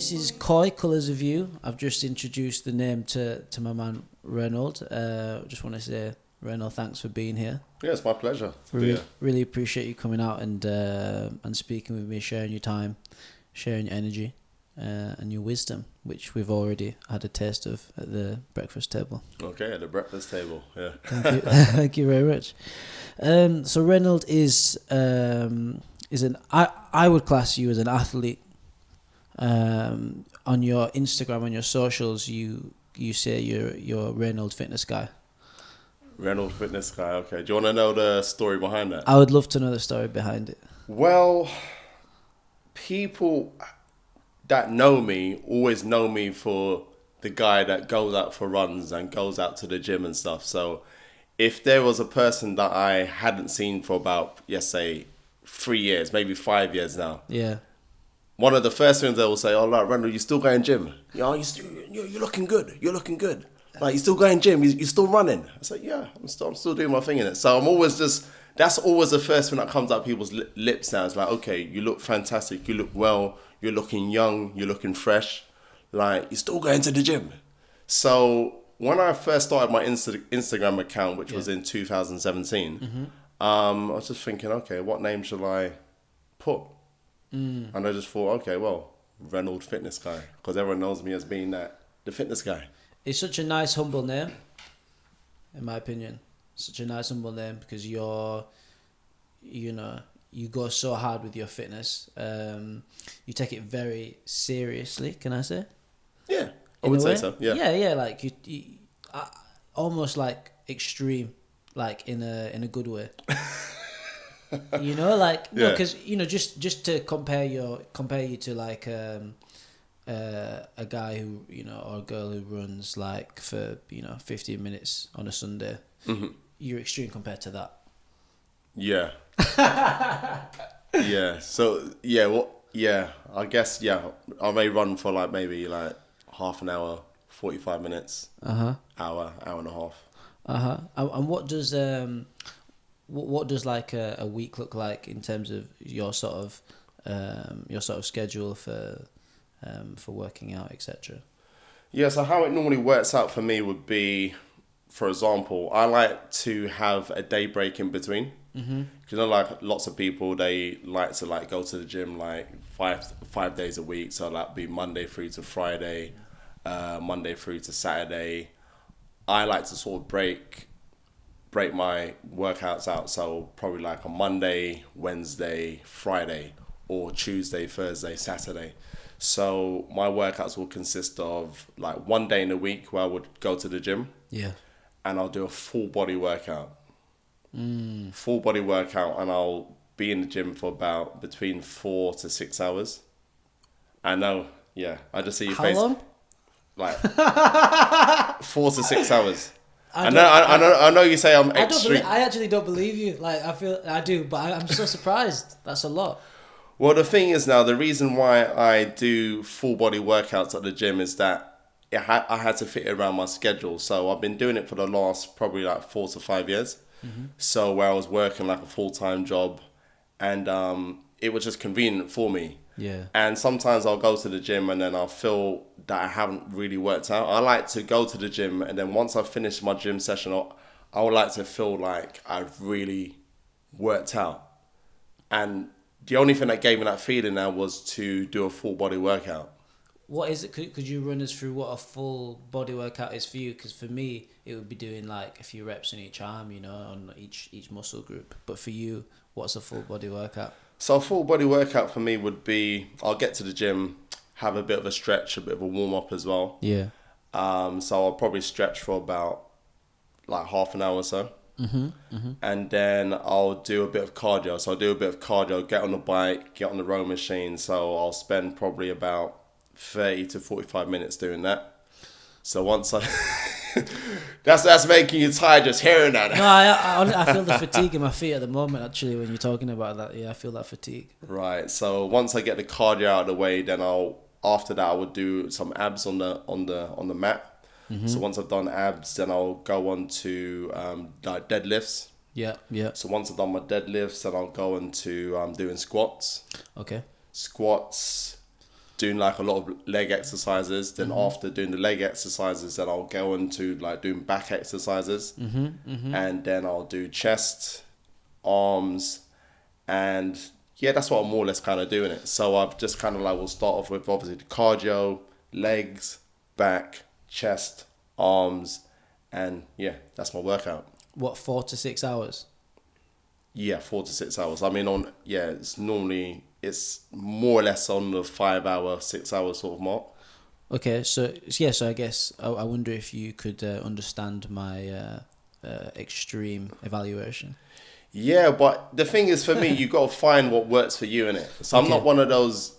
This is Koi Colours of You. I've just introduced the name to my man Reynold. Just want to say, Reynold, thanks for being here. Yeah, it's my pleasure. Really appreciate you coming out and speaking with me, sharing your time, sharing your energy, and your wisdom, which we've already had a taste of at the breakfast table. Okay, at the breakfast table, yeah. Thank you, thank you very much. So Reynold is I would class you as an athlete. On your Instagram, on your socials, you say you're Reynold Fitness Guy. Reynold Fitness Guy, okay. Do you want to know the story behind that? I would love to know the story behind it. Well, people that know me always know me for the guy that goes out for runs and goes out to the gym and stuff. So if there was a person that I hadn't seen for about, say, 3 years, maybe 5 years now. Yeah. One of the first things they will say, "Oh, like, Reynold, you still going gym? You're looking good. You're looking good. Like, you still going gym? You still running?" I say, "Yeah, I'm still doing my thing in it." So I'm always that's always the first thing that comes out people's lips now. It's like, okay, you look fantastic. You look well. You're looking young. You're looking fresh. Like, you're still going to the gym. So when I first started my Instagram account, which was in 2017, I was just thinking, okay, what name shall I put? And I just thought, okay, well, Reynold Fitness Guy, because everyone knows me as being the fitness guy. It's such a nice, humble name, in my opinion. Such a nice, humble name because you go so hard with your fitness. You take it very seriously, can I say? Yeah, I would say so, yeah. Yeah, like you almost like extreme, like in a good way. Because just to compare you to like a guy who or a girl who runs like for 15 minutes on a Sunday. You're extreme compared to that. Yeah. Yeah. So I guess I may run for like maybe like half an hour, 45 minutes, hour and a half. And what does like a week look like in terms of your sort of schedule for working out, etc.? Yeah, so how it normally works out for me would be, for example, I like to have a day break in between. Because like lots of people, they like to like go to the gym like five days a week. So that be Monday through to Friday, Monday through to Saturday. I like to sort of break my workouts out. So probably like a Monday, Wednesday, Friday, or Tuesday, Thursday, Saturday. So my workouts will consist of like one day in a week where I would go to the gym. Yeah. And I'll do a full body workout. Full body workout, and I'll be in the gym for about between 4 to 6 hours. I know, yeah. I just see your face. How long? Like 4 to 6 hours. I know you say I'm extreme. I actually don't believe you. Like I do, but I'm so surprised. That's a lot. Well, the thing is now, the reason why I do full body workouts at the gym is that I had to fit it around my schedule. So I've been doing it for the last probably like 4 to 5 years. So where I was working like a full-time job, and it was just convenient for me. Yeah. And sometimes I'll go to the gym and then I'll feel that I haven't really worked out. I like to go to the gym, and then once I've finished my gym session, I would like to feel like I've really worked out. And the only thing that gave me that feeling now was to do a full body workout. What is it? Could you run us through what a full body workout is for you? Because for me, it would be doing like a few reps in each arm, on each muscle group. But for you, what's a full body workout? So a full body workout for me would be, I'll get to the gym, have a bit of a stretch, a bit of a warm up as well. Yeah. So I'll probably stretch for about like half an hour or so. And then I'll do a bit of cardio. So I'll do a bit of cardio, get on the bike, get on the row machine. So I'll spend probably about 30 to 45 minutes doing that. So once I that's making you tired just hearing that. No, I feel the fatigue in my feet at the moment, actually, when you're talking about that. Yeah, I feel that fatigue. Right. So once I get the cardio out of the way, then after that I would do some abs on the mat. So once I've done abs, then I'll go on to like deadlifts. Yeah. So once I've done my deadlifts, then I'll go into doing squats. Okay. Squats. doing like a lot of leg exercises. Then after doing the leg exercises, then I'll go into like doing back exercises. And then I'll do chest, arms, and yeah, that's what I'm more or less kind of doing it. So I've just kind of like, we'll start off with obviously the cardio, legs, back, chest, arms, and yeah, that's my workout. What, 4 to 6 hours? Yeah, 4 to 6 hours. I mean, it's more or less on the 5 hour, 6 hour sort of mark. Okay, so yeah, so I guess I wonder if you could understand my extreme evaluation. Yeah, but the thing is, for me, you got to find what works for you, innit? So I'm not one of those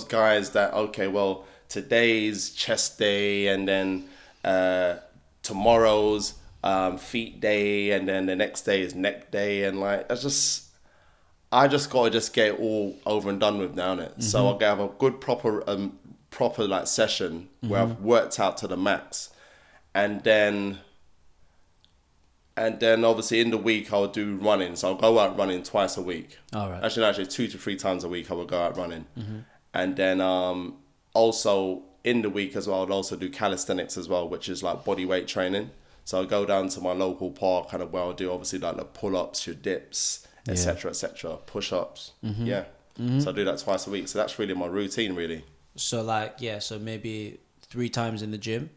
guys that, okay, well, today's chest day, and then tomorrow's feet day, and then the next day is neck day, and like I just gotta just get it all over and done with now, innit? So I'll have a good proper like session where I've worked out to the max, and then obviously in the week I'll do running. So I'll go out running twice a week. All right. Actually 2 to 3 times a week I will go out running. And then also in the week as well, I'll also do calisthenics as well, which is like body weight training. So I'll go down to my local park, kind of where I'll do obviously like the pull-ups, your dips, etc., push-ups. Yeah. So I do that twice a week. So that's really my routine, really. So like, yeah, so maybe 3 times in the gym,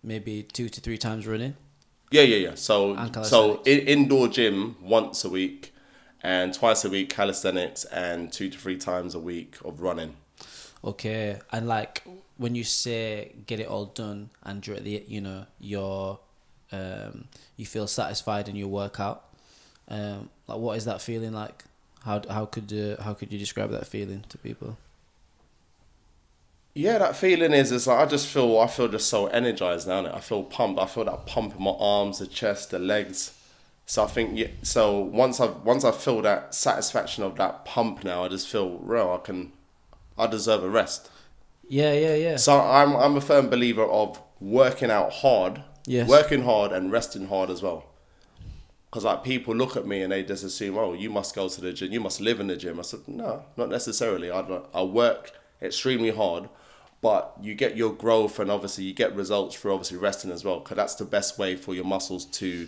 maybe 2 to 3 times running. Yeah. So indoor gym once a week, and twice a week calisthenics, and 2 to 3 times a week of running. Okay, and like when you say get it all done, and you're at the, you feel satisfied in your workout, like what is that feeling like? How could you describe that feeling to people? Yeah, that feeling is like I feel just so energized now. I feel pumped. I feel that pump in my arms, the chest, the legs. So I think so once I feel that satisfaction of that pump now, I just feel real. I deserve a rest. Yeah. So I'm a firm believer of working out hard, working hard and resting hard as well. Because like people look at me and they just assume, oh, you must go to the gym, you must live in the gym. I said, no, not necessarily. I work extremely hard, but you get your growth and obviously you get results through obviously resting as well. Because that's the best way for your muscles to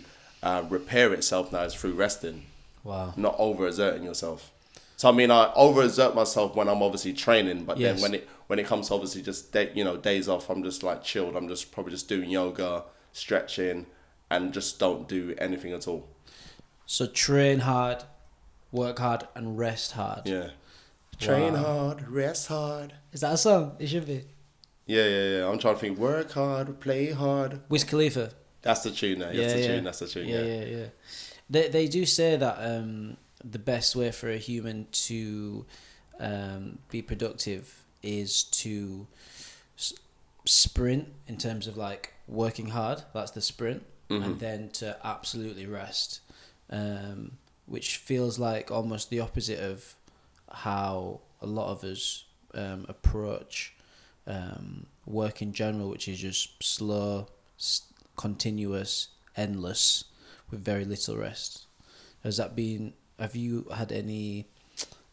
repair itself now, is through resting. Wow. Not overexerting yourself. So I mean, I overexert myself when I'm obviously training, but then when it comes to obviously just days off, I'm just like chilled. I'm just probably just doing yoga, stretching, and just don't do anything at all. So train hard, work hard, and rest hard. Yeah. Train hard, rest hard. Is that a song? It should be. Yeah. I'm trying to think. Work hard, play hard. Wiz Khalifa. That's the tune now. That's the tune. Yeah. They do say that the best way for a human to be productive is to sprint, in terms of like working hard. That's the sprint. And then to absolutely rest, which feels like almost the opposite of how a lot of us approach work in general, which is just slow, continuous, endless, with very little rest. Have you had any,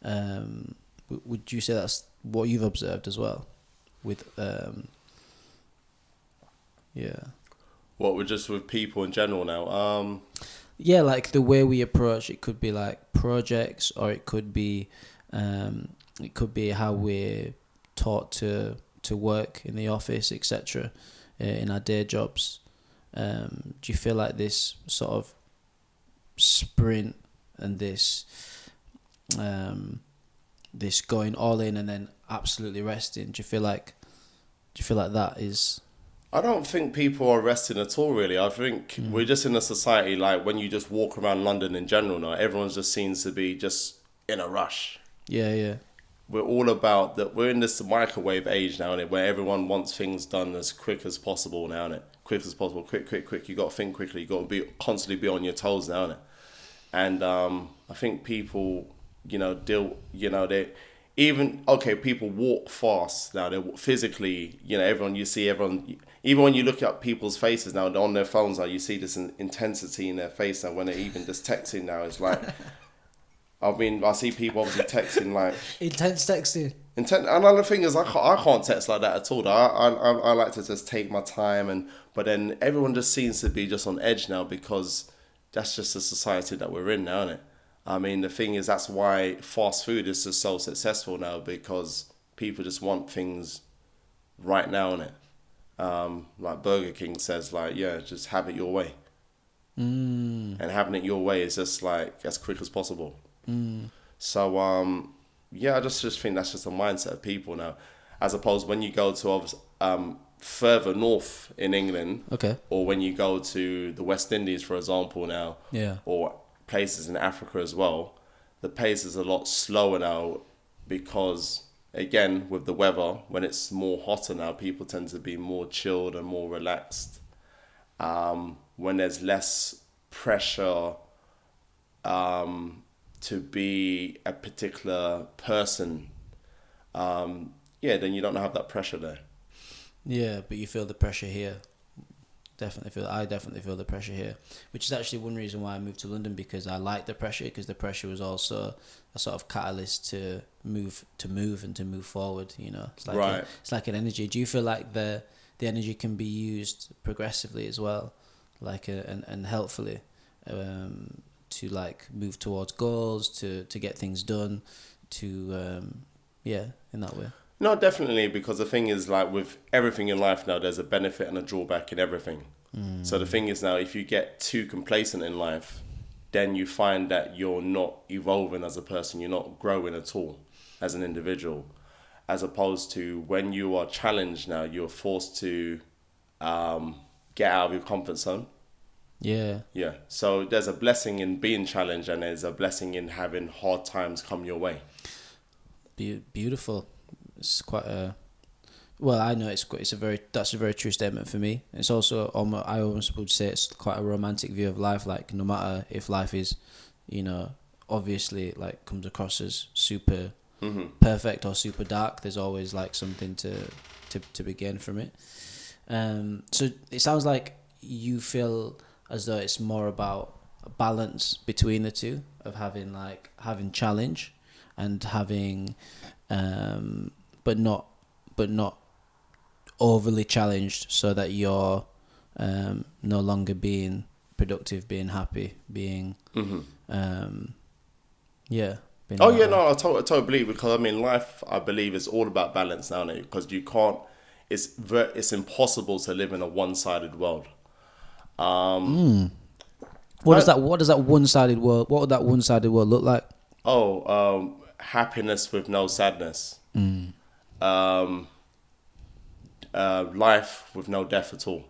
would you say that's what you've observed as well with, What, with people in general now? Yeah, like the way we approach it could be like projects, or it could be how we're taught to work in the office, etc., in our day jobs. Do you feel like this sort of sprint and this going all in and then absolutely resting? Do you feel like that is? I don't think people are resting at all, really. I think we're just in a society, like when you just walk around London in general now, everyone just seems to be just in a rush. Yeah. We're all about that. We're in this microwave age now, innit, where everyone wants things done as quick as possible now, innit? Quick as possible, quick. You got to think quickly. You got to constantly be on your toes now, innit? And I think people, people walk fast now. They physically, everyone. Even when you look at people's faces now, on their phones now, you see this intensity in their face now when they're even just texting now. It's like, I mean, I see people obviously texting like... Intense texting. Another thing is I can't text like that at all. I like to just take my time, but then everyone just seems to be just on edge now because that's just the society that we're in now, isn't it? I mean, the thing is that's why fast food is just so successful now, because people just want things right now, innit? Like Burger King says, like, yeah, just have it your way. And having it your way is just like as quick as possible. So yeah, I just think that's just a mindset of people now, as opposed when you go to further north in England, Okay. or when you go to the West Indies, for example, now, Yeah. or places in Africa as well, the pace is a lot slower now because, again, with the weather, when it's more hotter now, people tend to be more chilled and more relaxed. When there's less pressure to be a particular person, yeah, then you don't have that pressure there. Yeah, but you feel the pressure here. I definitely feel the pressure here, which is actually one reason why I moved to London, because I like the pressure, because the pressure was also a sort of catalyst to move and to move forward. You know, it's like Right. it's like an energy. Do you feel like the energy can be used progressively as well, like and helpfully, to like move towards goals, to get things done, to yeah, in that way. No, definitely, because the thing is, like with everything in life now, there's a benefit and a drawback in everything. So the thing is now, if you get too complacent in life, then you find that you're not evolving as a person, you're not growing at all as an individual. As opposed to when you are challenged now, you're forced to get out of your comfort zone. Yeah. Yeah. So there's a blessing in being challenged, and there's a blessing in having hard times come your way. Beautiful. It's quite a well. I know that's a very true statement for me. It's also almost, I almost would say it's quite a romantic view of life. Like no matter if life is, you know, obviously like comes across as super perfect or super dark, there's always like something to begin from it. So it sounds like you feel as though it's more about a balance between the two, of having challenge and having but not overly challenged, so that you're no longer being productive, being happy, being yeah. Being Oh yeah, no, I totally believe, because I mean, life, I believe, is all about balance now, because you can't. It's impossible to live in a one-sided world. What does that one-sided world? What would that one-sided world look like? Happiness with no sadness. Life with no death at all.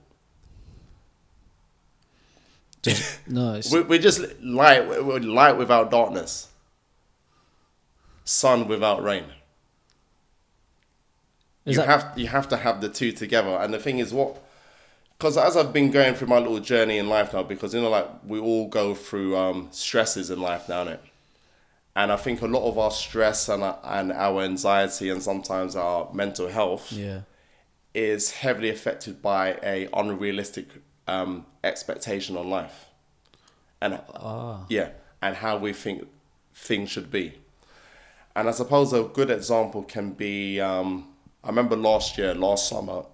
No, it's, We're just light. We're light without darkness. Sun without rain. You have to have the two together. And the thing is, because as I've been going through my little journey in life now, because like we all go through stresses in life now, innit? And I think a lot of our stress and our anxiety, and sometimes our mental health, is heavily affected by a unrealistic expectation on life, and and how we think things should be. And I suppose a good example can be, I remember last summer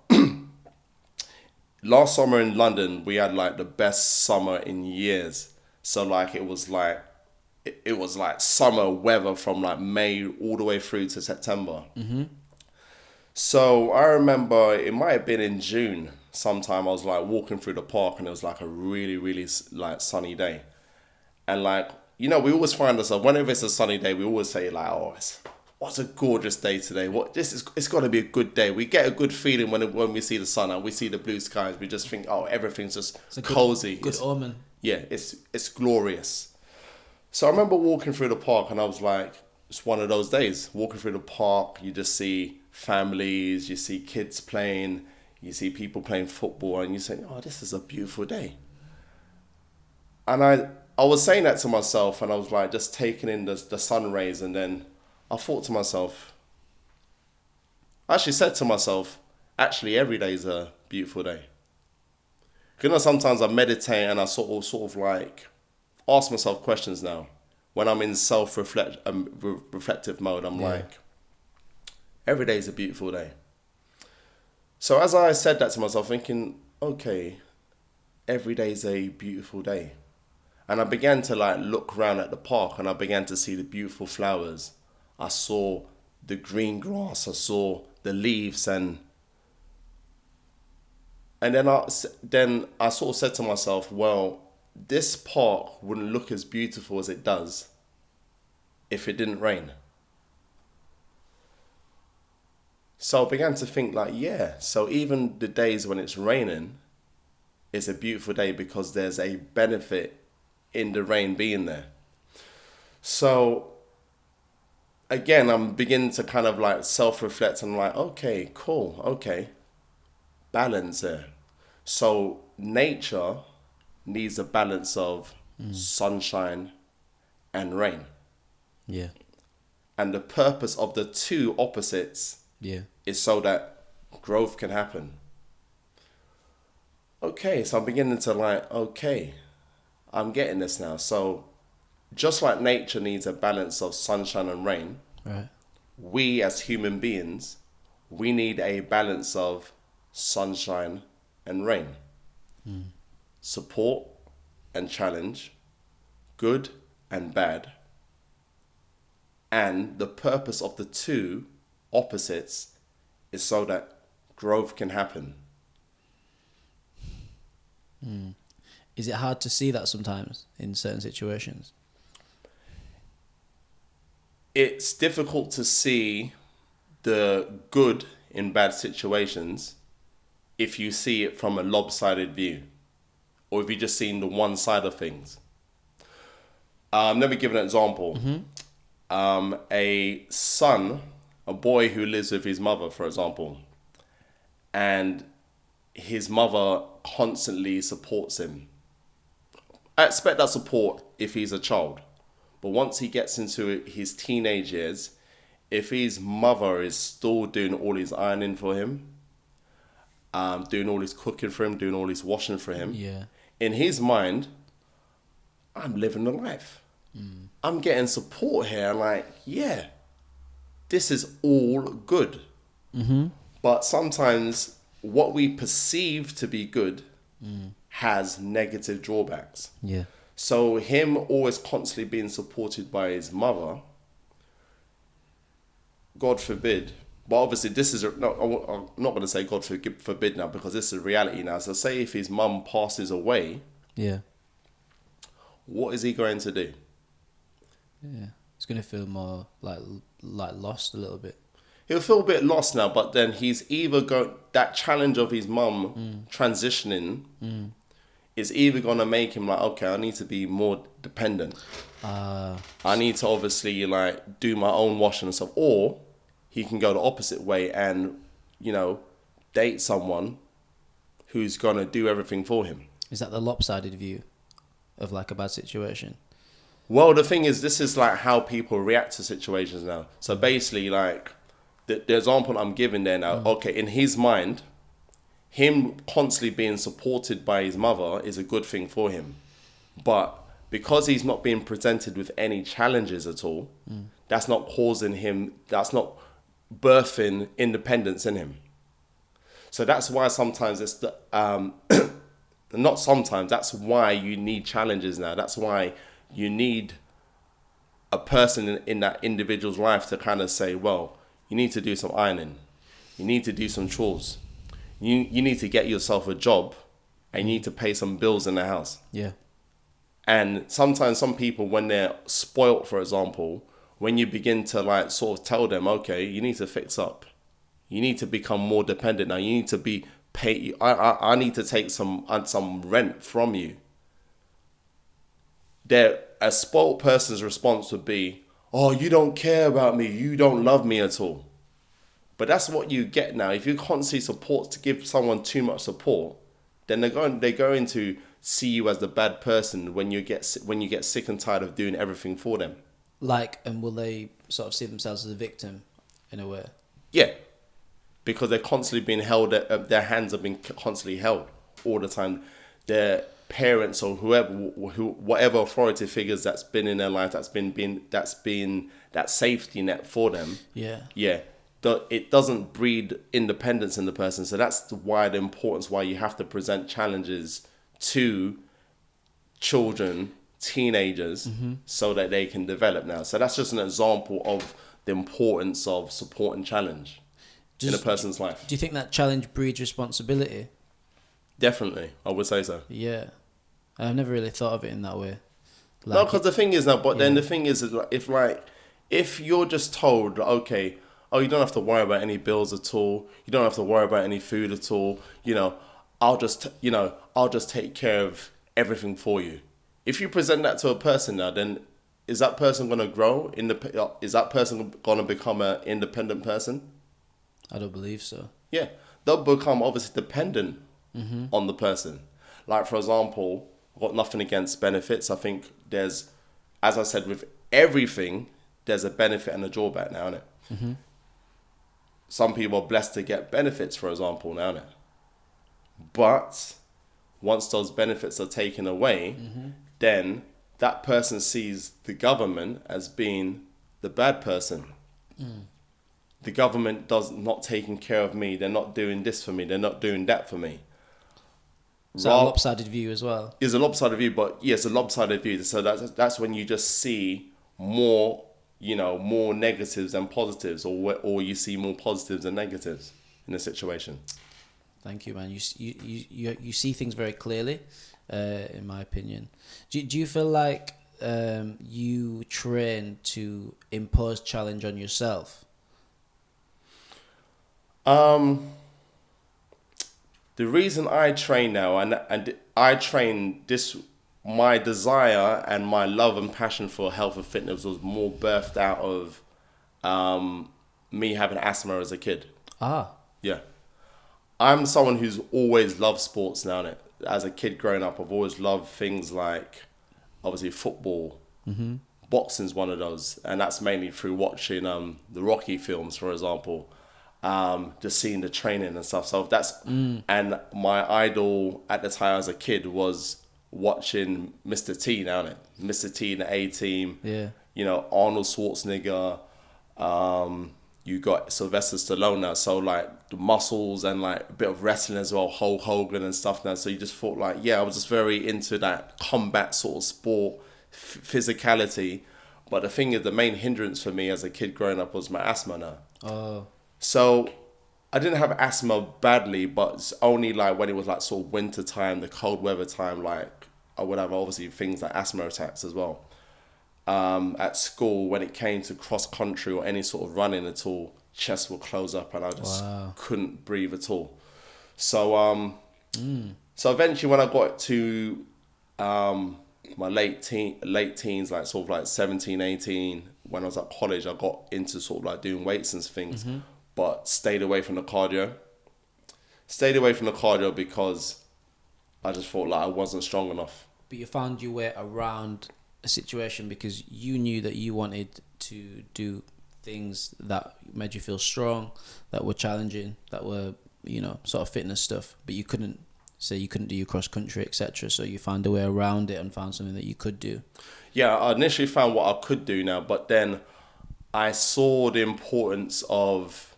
in London, we had like the best summer in years. So like it was like summer weather from like May all the way through to September. So I remember it might have been in June sometime, I was like walking through the park, and it was like a really, really like sunny day. And like, you know, we always find ourselves, whenever it's a sunny day, we always say like, oh, what's a gorgeous day today. It's got to be a good day. We get a good feeling when we see the sun and we see the blue skies. We just think, oh, everything's just cozy. Good omen. Yeah, it's glorious. So I remember walking through the park, and I was like, it's one of those days. Walking through the park, you just see families, you see kids playing, you see people playing football, and you say, oh, this is a beautiful day. And I was saying that to myself, and I was like just taking in the sun rays, and then I thought to myself, I actually said to myself, actually every day is a beautiful day. You know, sometimes I meditate and I sort of like ask myself questions now. When I'm in reflective mode, I'm like, Every day is a beautiful day. So as I said that to myself, thinking, okay, every day is a beautiful day. And I began to like look around at the park, and I began to see the beautiful flowers. I saw the green grass, I saw the leaves, and then I sort of said to myself, well, this park wouldn't look as beautiful as it does if it didn't rain. So I began to think like, yeah, so even the days when it's raining, it's a beautiful day because there's a benefit in the rain being there. So again, I'm beginning to kind of like self-reflect and like, okay, cool, okay, balance there. So nature needs a balance of sunshine and rain. Yeah. And the purpose of the two opposites is so that growth can happen. Okay, so I'm beginning to like, okay, I'm getting this now. So just like nature needs a balance of sunshine and rain, right, we as human beings, we need a balance of sunshine and rain. Support and challenge, good and bad. And the purpose of the two opposites is so that growth can happen. Is it hard to see that sometimes in certain situations? It's difficult to see the good in bad situations if you see it from a lopsided view, or if you're just seeing the one side of things. Let me give an example. A boy who lives with his mother, for example, and his mother constantly supports him. I expect that support if he's a child. But once he gets into his teenage years, if his mother is still doing all his ironing for him, doing all his cooking for him, doing all his washing for him, in his mind, I'm living the life. I'm getting support here. Like, yeah, this is all good. But sometimes what we perceive to be good has negative drawbacks. Yeah. So him always constantly being supported by his mother, God forbid, but obviously this is, I'm not going to say God forbid now, because this is reality now. So say if his mum passes away, what is he going to do? Yeah. It's going to feel more like lost a little bit. He'll feel a bit lost now, but then he's either that challenge of his mum transitioning is either going to make him like, okay, I need to be more dependent. I need to obviously like do my own washing and stuff. Or he can go the opposite way and, date someone who's going to do everything for him. Is that the lopsided view of like a bad situation? Well, the thing is, this is like how people react to situations now. So basically, like, the example I'm giving there now, okay, in his mind, him constantly being supported by his mother is a good thing for him. But because he's not being presented with any challenges at all, that's not causing him, that's not birthing independence in him. So that's why sometimes it's the, not sometimes, that's why you need challenges now. That's why you need a person in that individual's life to kind of say, well, you need to do some ironing. You need to do some chores. You need to get yourself a job, and you need to pay some bills in the house. Yeah. And sometimes some people, when they're spoilt, for example, when you begin to like sort of tell them, okay, you need to fix up. You need to become more dependent now. You need to be pay. I need to take some rent from you. A spoiled person's response would be, oh, you don't care about me. You don't love me at all. But that's what you get now. If you constantly support to give someone too much support, then they're going to see you as the bad person when you get sick and tired of doing everything for them. Like, and will they sort of see themselves as a victim in a way? Yeah, because they're constantly being held. Their hands have been constantly held all the time. Their parents or whatever authority figures that's been in their life, that's been that safety net for them. Yeah. Yeah. it doesn't breed independence in the person. So that's why the importance why you have to present challenges to children, teenagers, so that they can develop now. So that's just an example of the importance of support and challenge in a person's life. Do you think that challenge breeds responsibility? Definitely, I would say so. Yeah. I've never really thought of it in that way. No, because the thing is now, but then the thing is if you're just told, okay, oh, you don't have to worry about any bills at all, you don't have to worry about any food at all, I'll just take care of everything for you. If you present that to a person now, then is that person going to grow? Is that person going to become an independent person? I don't believe so. Yeah, they'll become obviously dependent on the person. Like, for example, I've got nothing against benefits. I think there's, as I said, with everything, there's a benefit and a drawback now, innit? Mm-hmm. Some people are blessed to get benefits, for example, now, innit? But once those benefits are taken away, then that person sees the government as being the bad person. The government not taking care of me. They're not doing this for me. They're not doing that for me. Is that a lopsided view as well? It's a lopsided view, but yes, a lopsided view. So that's when you just see more, more negatives than positives, or you see more positives than negatives in a situation. Thank you, man. You see things very clearly, in my opinion. Do you feel like you train to impose challenge on yourself? The reason I train now, and I train this, my desire and my love and passion for health and fitness was more birthed out of me having asthma as a kid. Ah. Yeah. I'm someone who's always loved sports now. As a kid growing up, I've always loved things like, obviously, football. Mm-hmm. Boxing's one of those. And that's mainly through watching the Rocky films, for example. Just seeing the training and stuff. So that's and my idol at the time as a kid was watching Mr. T now, Mr. T in the A-Team. Yeah. Arnold Schwarzenegger. You got Sylvester Stallone now, so like the muscles and like a bit of wrestling as well, Hulk Hogan and stuff now. So you just thought like, I was just very into that combat sort of sport, physicality. But the thing is, the main hindrance for me as a kid growing up was my asthma now. Oh. So I didn't have asthma badly, but it's only like when it was like sort of winter time, the cold weather time, like I would have obviously things like asthma attacks as well. At school, when it came to cross country or any sort of running at all, chest would close up and I just couldn't breathe at all. So so eventually when I got to my late teens, like sort of like 17, 18, when I was at college, I got into sort of like doing weights and things, but stayed away from the cardio. Stayed away from the cardio because I just thought like I wasn't strong enough. But you found your way around a situation because you knew that you wanted to do things that made you feel strong, that were challenging, that were, sort of fitness stuff, but you couldn't do your cross country, etc. So you found a way around it and found something that you could do. Yeah, I initially found what I could do now, but then I saw the importance of,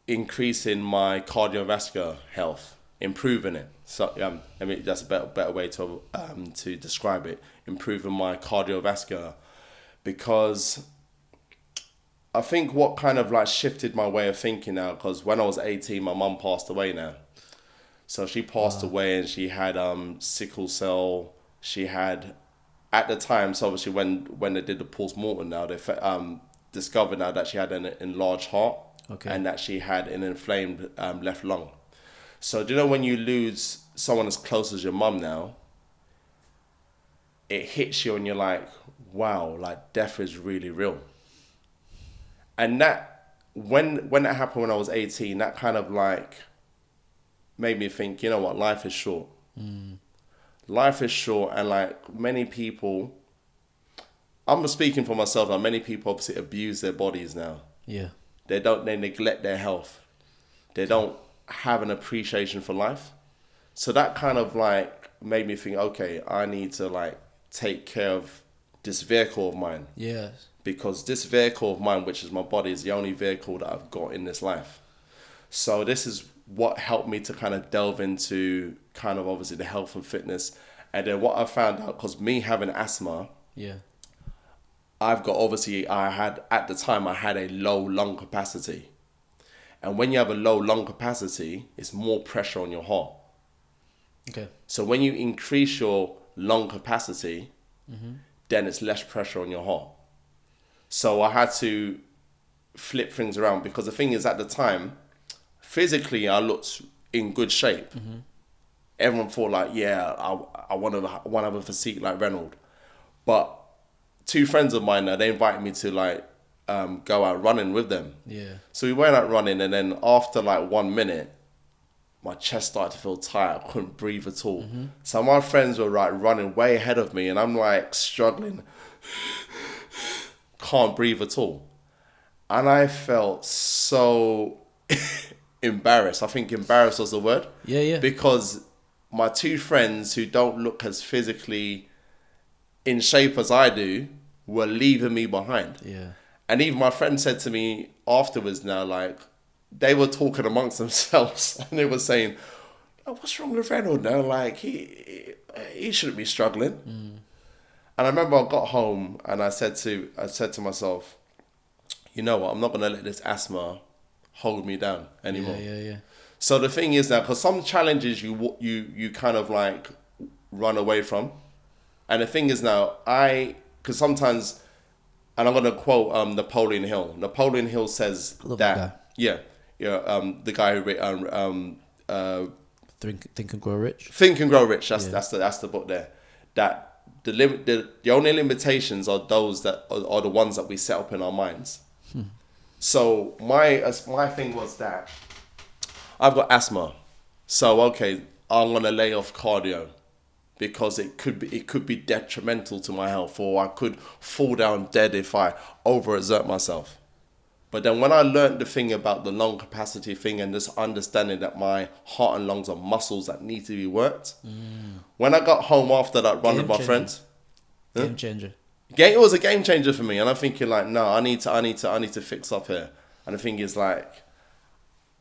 increasing my cardiovascular health, improving it. So that's a better way to describe it. Improving my cardiovascular, because I think what kind of like shifted my way of thinking now, because when I was 18, my mum passed away now. So she passed away and she had sickle cell. She had, at the time, so obviously when they did the post-mortem now, they discovered now that she had an enlarged heart and that she had an inflamed left lung. So do you know when you lose someone as close as your mum now, it hits you and you're like, wow, like death is really real. And that, when that happened when I was 18, that kind of like made me think, you know what, life is short. Life is short, and like many people, I'm speaking for myself now, many people obviously abuse their bodies now. Yeah. They neglect their health. They don't have an appreciation for life. So that kind of like made me think, okay, I need to like take care of this vehicle of mine. Yes. Because this vehicle of mine, which is my body, is the only vehicle that I've got in this life. So this is what helped me to kind of delve into kind of obviously the health and fitness. And then what I found out, because me having asthma, Yeah. I've got obviously, at the time I had a low lung capacity. And when you have a low lung capacity, it's more pressure on your heart. Okay. So when you increase your lung capacity, then it's less pressure on your heart. So I had to flip things around, because the thing is, at the time, physically I looked in good shape. Everyone thought like, yeah, I want to have a physique like Reynolds. But 2 friends of mine, they invited me to like go out running with them. Yeah. So we went out running, and then after like 1 minute, my chest started to feel tight. I couldn't breathe at all. So my friends were like running way ahead of me, and I'm like struggling, can't breathe at all. And I felt so embarrassed. I think embarrassed was the word. Yeah, yeah. Because my 2 friends who don't look as physically in shape as I do were leaving me behind. Yeah. And even my friend said to me afterwards now, like, they were talking amongst themselves, and they were saying, oh, what's wrong with Reynolds now? Like, he shouldn't be struggling. And I remember I got home and I said to myself, you know what, I'm not going to let this asthma hold me down anymore. Yeah. So the thing is now, because some challenges you kind of like run away from. And the thing is now, because sometimes, and I'm going to quote Napoleon Hill. Napoleon Hill says Love that that guy. the guy who Think and Grow Rich. Think and Grow Rich. That's the book there. That the only limitations are those that are the ones that we set up in our minds. So my thing was that I've got asthma, so okay, I'm gonna lay off cardio because it could be detrimental to my health, or I could fall down dead if I overexert myself. But then when I learned the thing about the lung capacity thing, and just understanding that my heart and lungs are muscles that need to be worked, when I got home after that run with my friends, Game changer. it was a game changer for me. And I'm thinking like, no, I need to fix up here. And the thing is like,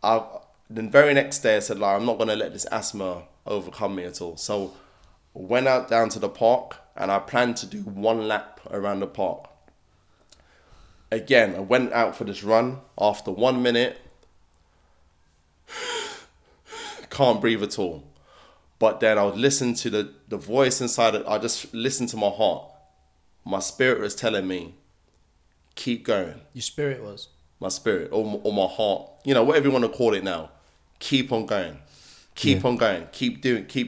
the very next day I said like, I'm not gonna let this asthma overcome me at all. So went out down to the park, and I planned to do 1 lap around the park. Again, I went out for this run. After 1 minute, can't breathe at all. But then I would listen to the voice inside it. I just listened to my heart. My spirit was telling me, keep going. Your spirit was. My spirit, or my heart, whatever you want to call it now. Keep on going. Keep on going. Keep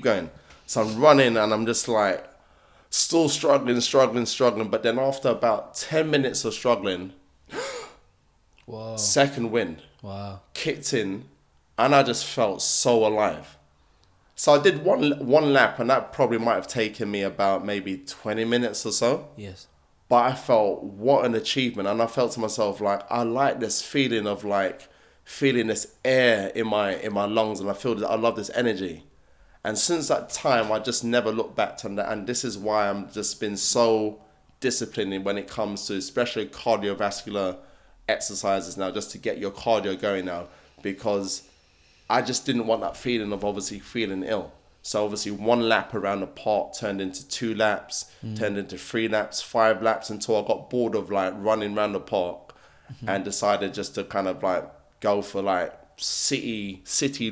going. So I'm running, and I'm just like, still struggling. But then after about 10 minutes of struggling, Wow. second wind kicked in, and I just felt so alive. So I did one lap, and that probably might have taken me about maybe 20 minutes or so. Yes. But I felt, what an achievement. And I felt to myself, like, I like this feeling of like feeling this air in my lungs, and I love this energy. And since that time, I just never looked back to that. And this is why I'm just been so disciplined when it comes to especially cardiovascular exercises now, just to get your cardio going now, because I just didn't want that feeling of obviously feeling ill. So obviously 1 lap around the park turned into 2 laps, turned into 3 laps, 5 laps, until I got bored of like running around the park and decided just to kind of like go for like city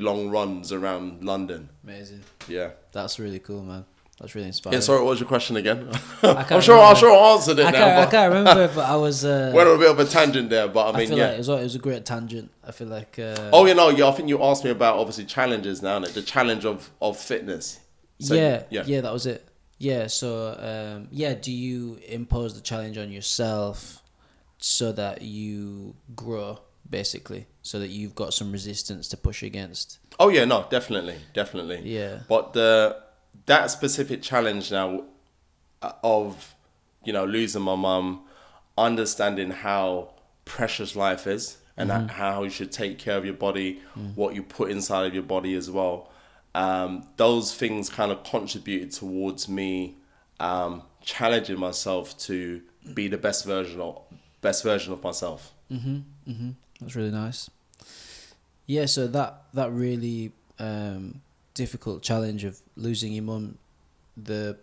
long runs around London. Amazing. Yeah. That's really cool, man. That's really inspiring. Yeah, sorry, what was your question again? I'm sure I answered it now. I can't remember, but I was... went on a bit of a tangent there, but I mean, feel yeah. like it was a great tangent. I feel like... I think you asked me about obviously challenges now, the challenge of fitness. So, yeah, that was it. Yeah, so, do you impose the challenge on yourself so that you grow, basically? So that you've got some resistance to push against? Oh, yeah, no, definitely. Yeah. But that specific challenge now of, losing my mum, understanding how precious life is, and how you should take care of your body, what you put inside of your body as well. Those things kind of contributed towards me challenging myself to be the best version of myself. That's really nice. Yeah, so that really difficult challenge of losing your mum, there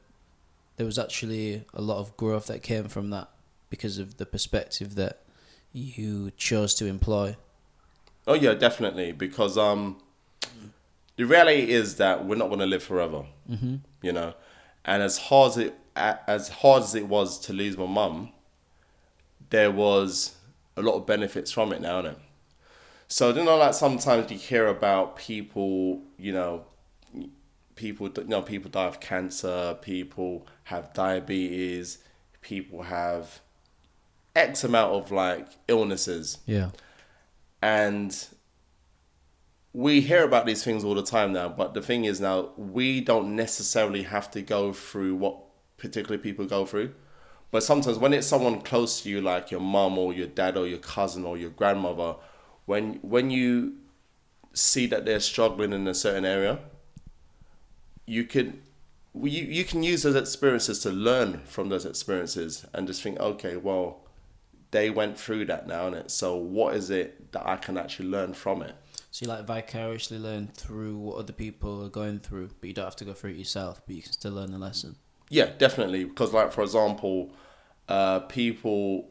was actually a lot of growth that came from that because of the perspective that you chose to employ. Oh yeah, definitely. Because the reality is that we're not going to live forever. You know, and as hard as it was to lose my mum, there was a lot of benefits from it now, innit? So like sometimes you hear about people, people die of cancer, people have diabetes, people have X amount of like illnesses, Yeah. and we hear about these things all the time now. But the thing is now we don't necessarily have to go through what particular people go through. But sometimes when it's someone close to you, like your mum or your dad or your cousin or your grandmother, when you see that they're struggling in a certain area, you can use those experiences to learn from those experiences and just think, okay, well, they went through that now, innit? So what is it that I can actually learn from it? So you like vicariously learn through what other people are going through, but you don't have to go through it yourself, but you can still learn the lesson. Yeah, definitely. Because like, for example, people,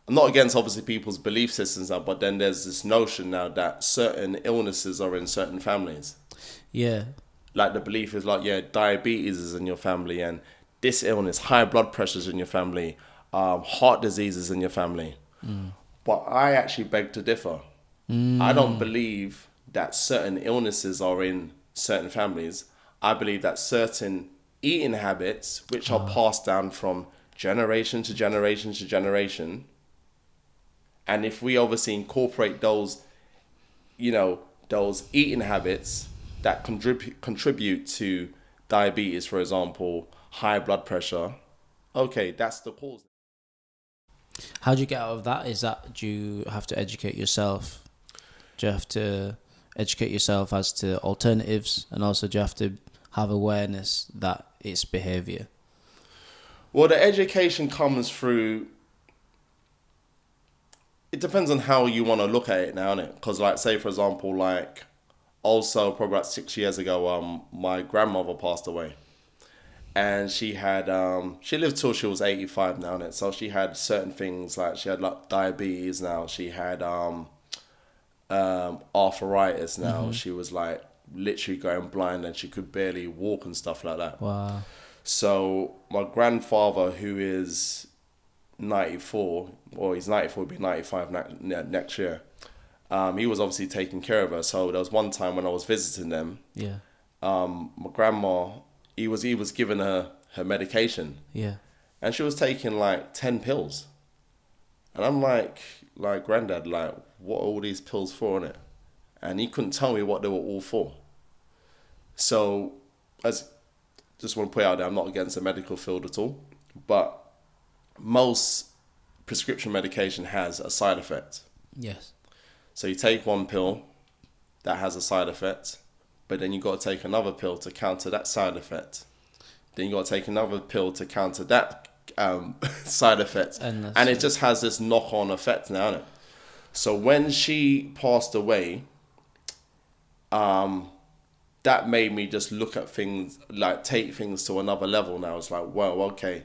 I'm not against obviously people's belief systems now, but then there's this notion now that certain illnesses are in certain families. Yeah. Like the belief is like, yeah, diabetes is in your family, and this illness, high blood pressure is in your family, heart disease is in your family. But I actually beg to differ. I don't believe that certain illnesses are in certain families. I believe that certain eating habits, which are passed down from generation to generation to generation, and if we obviously incorporate those, those eating habits that contribute to diabetes, for example, high blood pressure, okay, that's the cause. How do you get out of that? Do you have to educate yourself? Do you have to educate yourself as to alternatives, and also do you have to have awareness that it's behaviour? Well, the education comes through. It depends on how you want to look at it now, innit? Because, like, say for example, like, also probably about 6 years ago, my grandmother passed away, and she had she lived till she was 85 now, innit? So she had certain things like she had like diabetes now. She had arthritis now. She was like literally going blind, and she could barely walk and stuff like that. Wow. So my grandfather, who is 94, or he's 94, he'll be 95 next year. He was obviously taking care of her. So there was one time when I was visiting them. Yeah. My grandma, he was giving her medication. Yeah. And she was taking like 10 pills. And I'm like, Granddad, like, what are all these pills for, innit? And he couldn't tell me what they were all for. So, just want to put out there, I'm not against the medical field at all. But most prescription medication has a side effect. Yes. So you take one pill that has a side effect, but then you got to take another pill to counter that side effect. Then you got to take another pill to counter that side effect. And it just has this knock-on effect now, innit? So when she passed away, that made me just look at things, like take things to another level now. It's like, well, okay,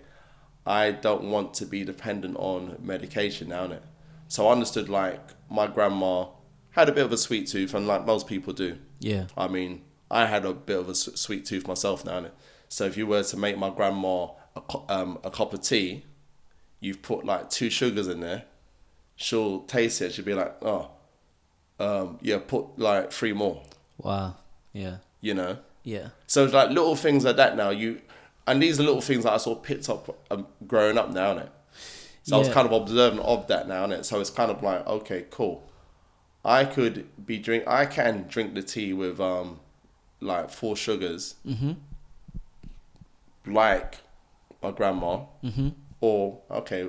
I don't want to be dependent on medication now, innit? So I understood, like, my grandma had a bit of a sweet tooth, and like most people do. Yeah. I mean, I had a bit of a sweet tooth myself now, innit? So if you were to make my grandma a cup of tea, you've put like 2 sugars in there, she'll taste it, she'll be like, yeah, put like 3 more. Wow. Yeah. You know? Yeah. So it's like little things like that now. And these are little things that I sort of picked up growing up now, innit? So I was kind of observant of that now, innit? So it's kind of like, okay, cool. I can drink the tea with like 4 sugars, like my grandma, or okay,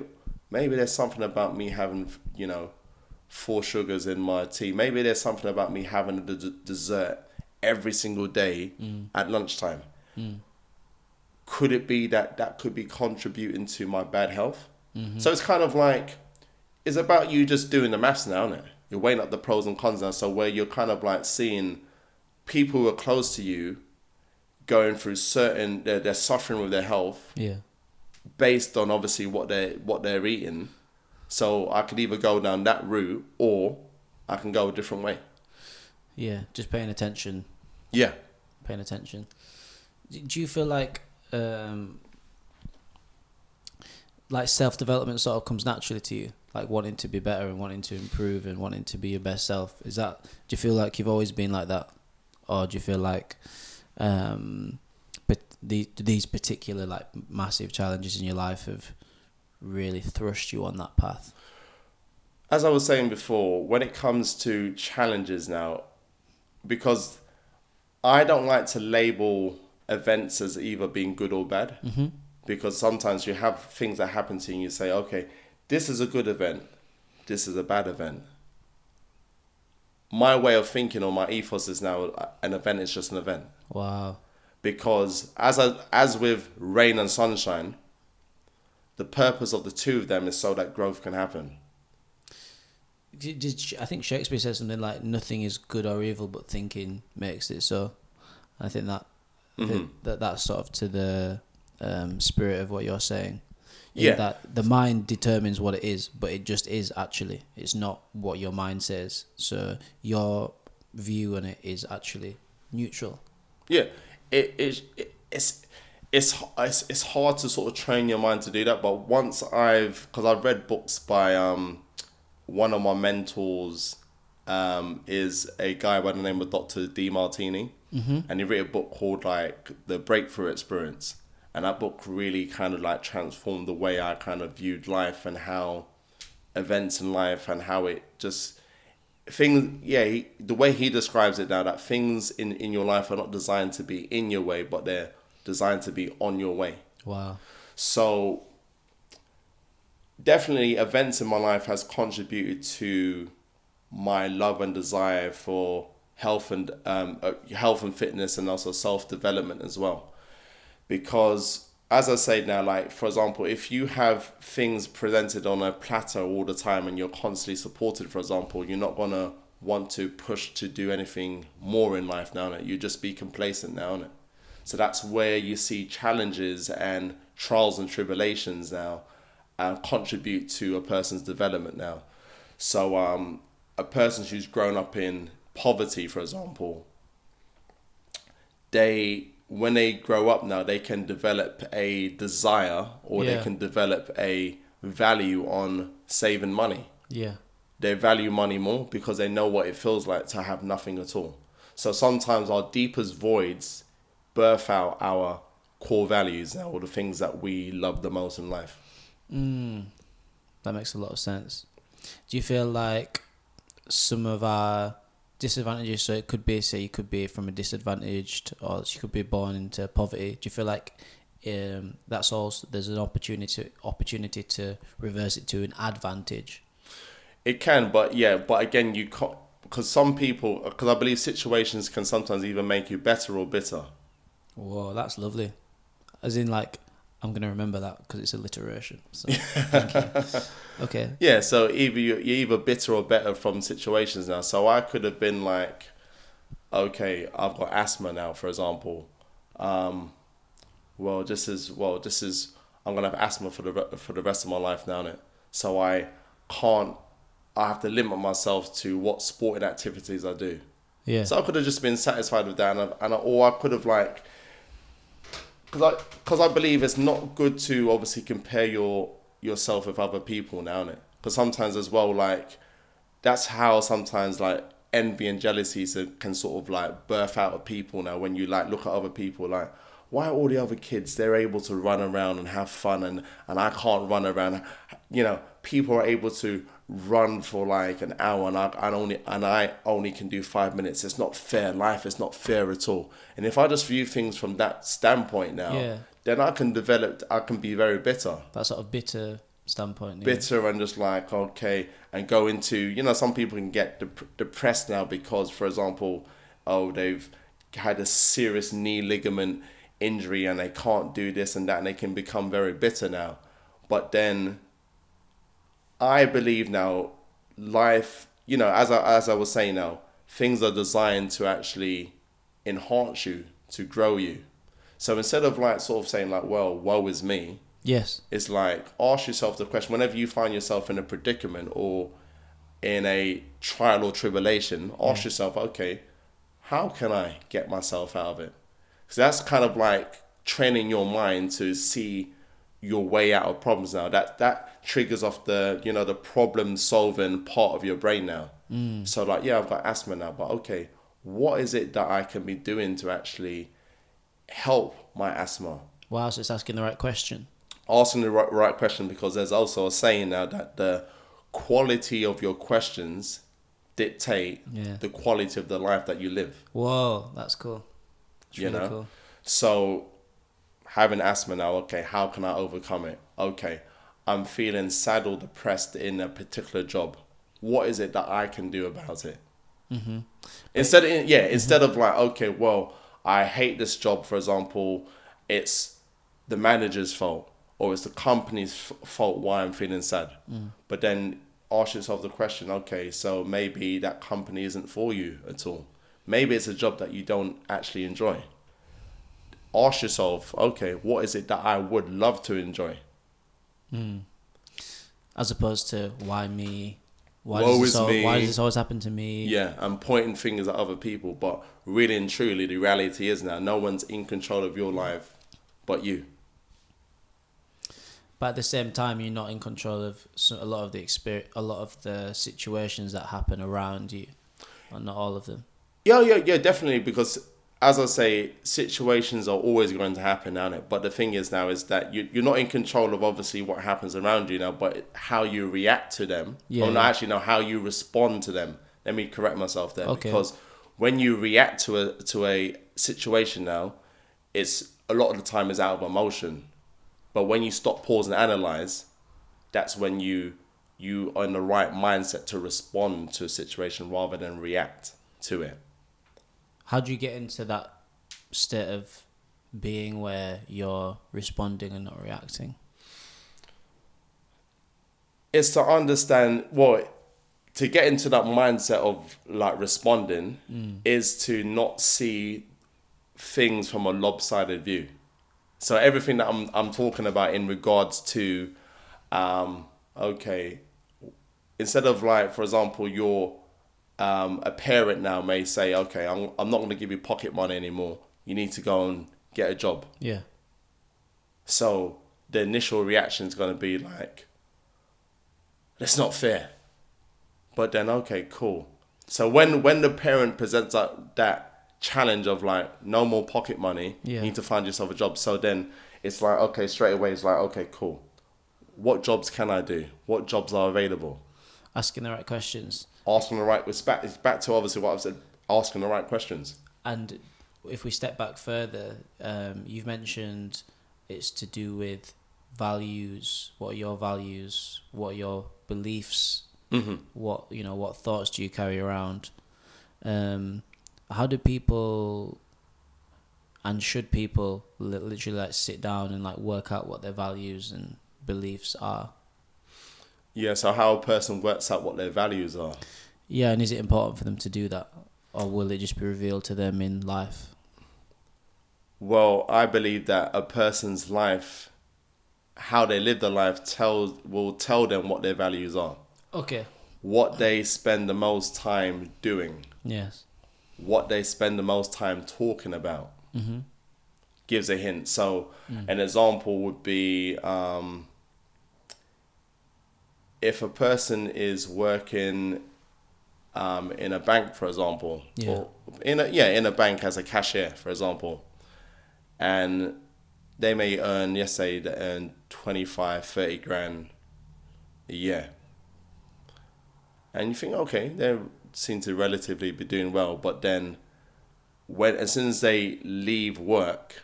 maybe there's something about me having 4 sugars in my tea. Maybe there's something about me having a dessert every single day at lunchtime. could it be that could be contributing to my bad health? So it's kind of like, it's about you just doing the maths now, isn't it? You're weighing up the pros and cons now. So where you're kind of like seeing people who are close to you going through they're suffering with their health, based on obviously what they're eating. So I could either go down that route or I can go a different way. Yeah, just paying attention. Yeah. Paying attention. Do you feel like self-development sort of comes naturally to you? Like wanting to be better and wanting to improve and wanting to be your best self. Do you feel like you've always been like that? Or do you feel like but these particular like massive challenges in your life have really thrust you on that path? As I was saying before, when it comes to challenges now, because I don't like to label events as either being good or bad, because sometimes you have things that happen to you and you say, okay, this is a good event, this is a bad event. My way of thinking or my ethos is now an event is just an event. Wow. Because as with rain and sunshine, the purpose of the two of them is so that growth can happen. I think Shakespeare says something like, nothing is good or evil, but thinking makes it so. I think that's sort of to the spirit of what you're saying. Yeah. That the mind determines what it is, but it just is actually. It's not what your mind says. So your view on it is actually neutral. Yeah. It's hard to sort of train your mind to do that, but because I've read books by one of my mentors is a guy by the name of Dr. D. Martini, and he wrote a book called like The Breakthrough Experience, and that book really kind of like transformed the way I kind of viewed life and how events in life and how it just things. Yeah, the way he describes it now, that things in your life are not designed to be in your way, but they're designed to be on your way. Wow. So definitely events in my life has contributed to my love and desire for health and fitness, and also self-development as well. Because as I say now, like for example, if you have things presented on a platter all the time and you're constantly supported, for example, you're not gonna want to push to do anything more in life now. You just be complacent now. So that's where you see challenges and trials and tribulations now contribute to a person's development now. So a person who's grown up in poverty, for example, when they grow up now, they can develop a desire or they can develop a value on saving money. Yeah. They value money more because they know what it feels like to have nothing at all. So sometimes our deepest voids birth out our core values now, or the things that we love the most in life. That makes a lot of sense. Do you feel like some of our disadvantages, so it could be, say you could be from a disadvantaged, or you could be born into poverty, do you feel like that's also, there's an opportunity to reverse it to an advantage? It can, but again, you can't, because some people, because I believe situations can sometimes either make you better or bitter. Whoa, that's lovely. As in, like, I'm going to remember that because it's alliteration. So, thank you. Okay. Yeah, so you're either bitter or better from situations now. So I could have been like, okay, I've got asthma now, for example. This is I'm gonna have asthma for the rest of my life now, innit? So I have to limit myself to what sporting activities I do. Yeah. So I could have just been satisfied with that, or I could have like, because I believe it's not good to obviously compare yourself with other people now, innit? Because sometimes as well, like, that's how sometimes like envy and jealousy can sort of like birth out of people now. When you like look at other people, like, why are all the other kids, they're able to run around and have fun and I can't run around? You know, people are able to run for like an hour and I only can do 5 minutes. It's not fair. Life is not fair at all. And if I just view things from that standpoint now, then I can be very bitter. That sort of bitter standpoint. Bitter and just like, okay, and go into, you know, some people can get depressed now because, for example, they've had a serious knee ligament injury and they can't do this and that, and they can become very bitter now. But then I believe now life, as I was saying now, things are designed to actually enhance you, to grow you. So instead of like sort of saying like, well, woe is me, Yes. it's like ask yourself the question whenever you find yourself in a predicament or in a trial or tribulation, ask yourself, okay, how can I get myself out of it? So that's kind of like training your mind to see your way out of problems now. That triggers off the problem solving part of your brain now. So like, yeah, I've got asthma now, but okay, what is it that I can be doing to actually help my asthma? Wow, so it's asking the right question. Asking the right question, because there's also a saying now that the quality of your questions dictate the quality of the life that you live. Whoa, that's cool. That's really cool. So having asthma now, okay, how can I overcome it? Okay, I'm feeling sad or depressed in a particular job. What is it that I can do about it? Mm-hmm. Instead of like, okay, well, I hate this job, for example, it's the manager's fault or it's the company's fault why I'm feeling sad. But then ask yourself the question, okay, so maybe that company isn't for you at all. Maybe it's a job that you don't actually enjoy. Ask yourself, okay, what is it that I would love to enjoy? As opposed to, why me? Why Woe does is me. Why does this always happen to me? Yeah, and pointing fingers at other people. But really and truly, the reality is now, no one's in control of your life but you. But at the same time, you're not in control of a lot of the situations that happen around you, and not all of them. Yeah, definitely. Because as I say, situations are always going to happen, aren't it? But the thing is now is that you're not in control of obviously what happens around you now, but how you react to them. Actually, no, how you respond to them. Let me correct myself there. Okay. Because when you react to a situation now, it's a lot of the time is out of emotion. But when you stop, pause, and analyze, that's when you are in the right mindset to respond to a situation rather than react to it. How do you get into that state of being where you're responding and not reacting? It's to understand, to get into that mindset of like responding is to not see things from a lopsided view. So everything that I'm talking about in regards to, okay, instead of like, for example, you're a parent now may say, okay, I'm not going to give you pocket money anymore. You need to go and get a job. Yeah. So the initial reaction is going to be like, that's not fair. But then, okay, cool. So when the parent presents that challenge of like, no more pocket money, you need to find yourself a job. So then it's like, okay, straight away it's like, okay, cool. What jobs can I do? What jobs are available? Asking the right questions. Asking the right, it's back to obviously what I've said, asking the right questions. And if we step back further, you've mentioned it's to do with values. What are your values? What are your beliefs? Mm-hmm. What thoughts do you carry around? How do people and should people literally like sit down and like work out what their values and beliefs are? Yeah, so how a person works out what their values are. Yeah, and is it important for them to do that? Or will it just be revealed to them in life? Well, I believe that a person's life, how they live their life, will tell them what their values are. Okay. What they spend the most time doing. Yes. What they spend the most time talking about. Mm-hmm. Gives a hint. So an example would be if a person is working in a bank, for example, or in a bank as a cashier, for example, and they may earn, let's say they earn 25, 30 grand a year. And you think, okay, they seem to relatively be doing well, but then as soon as they leave work,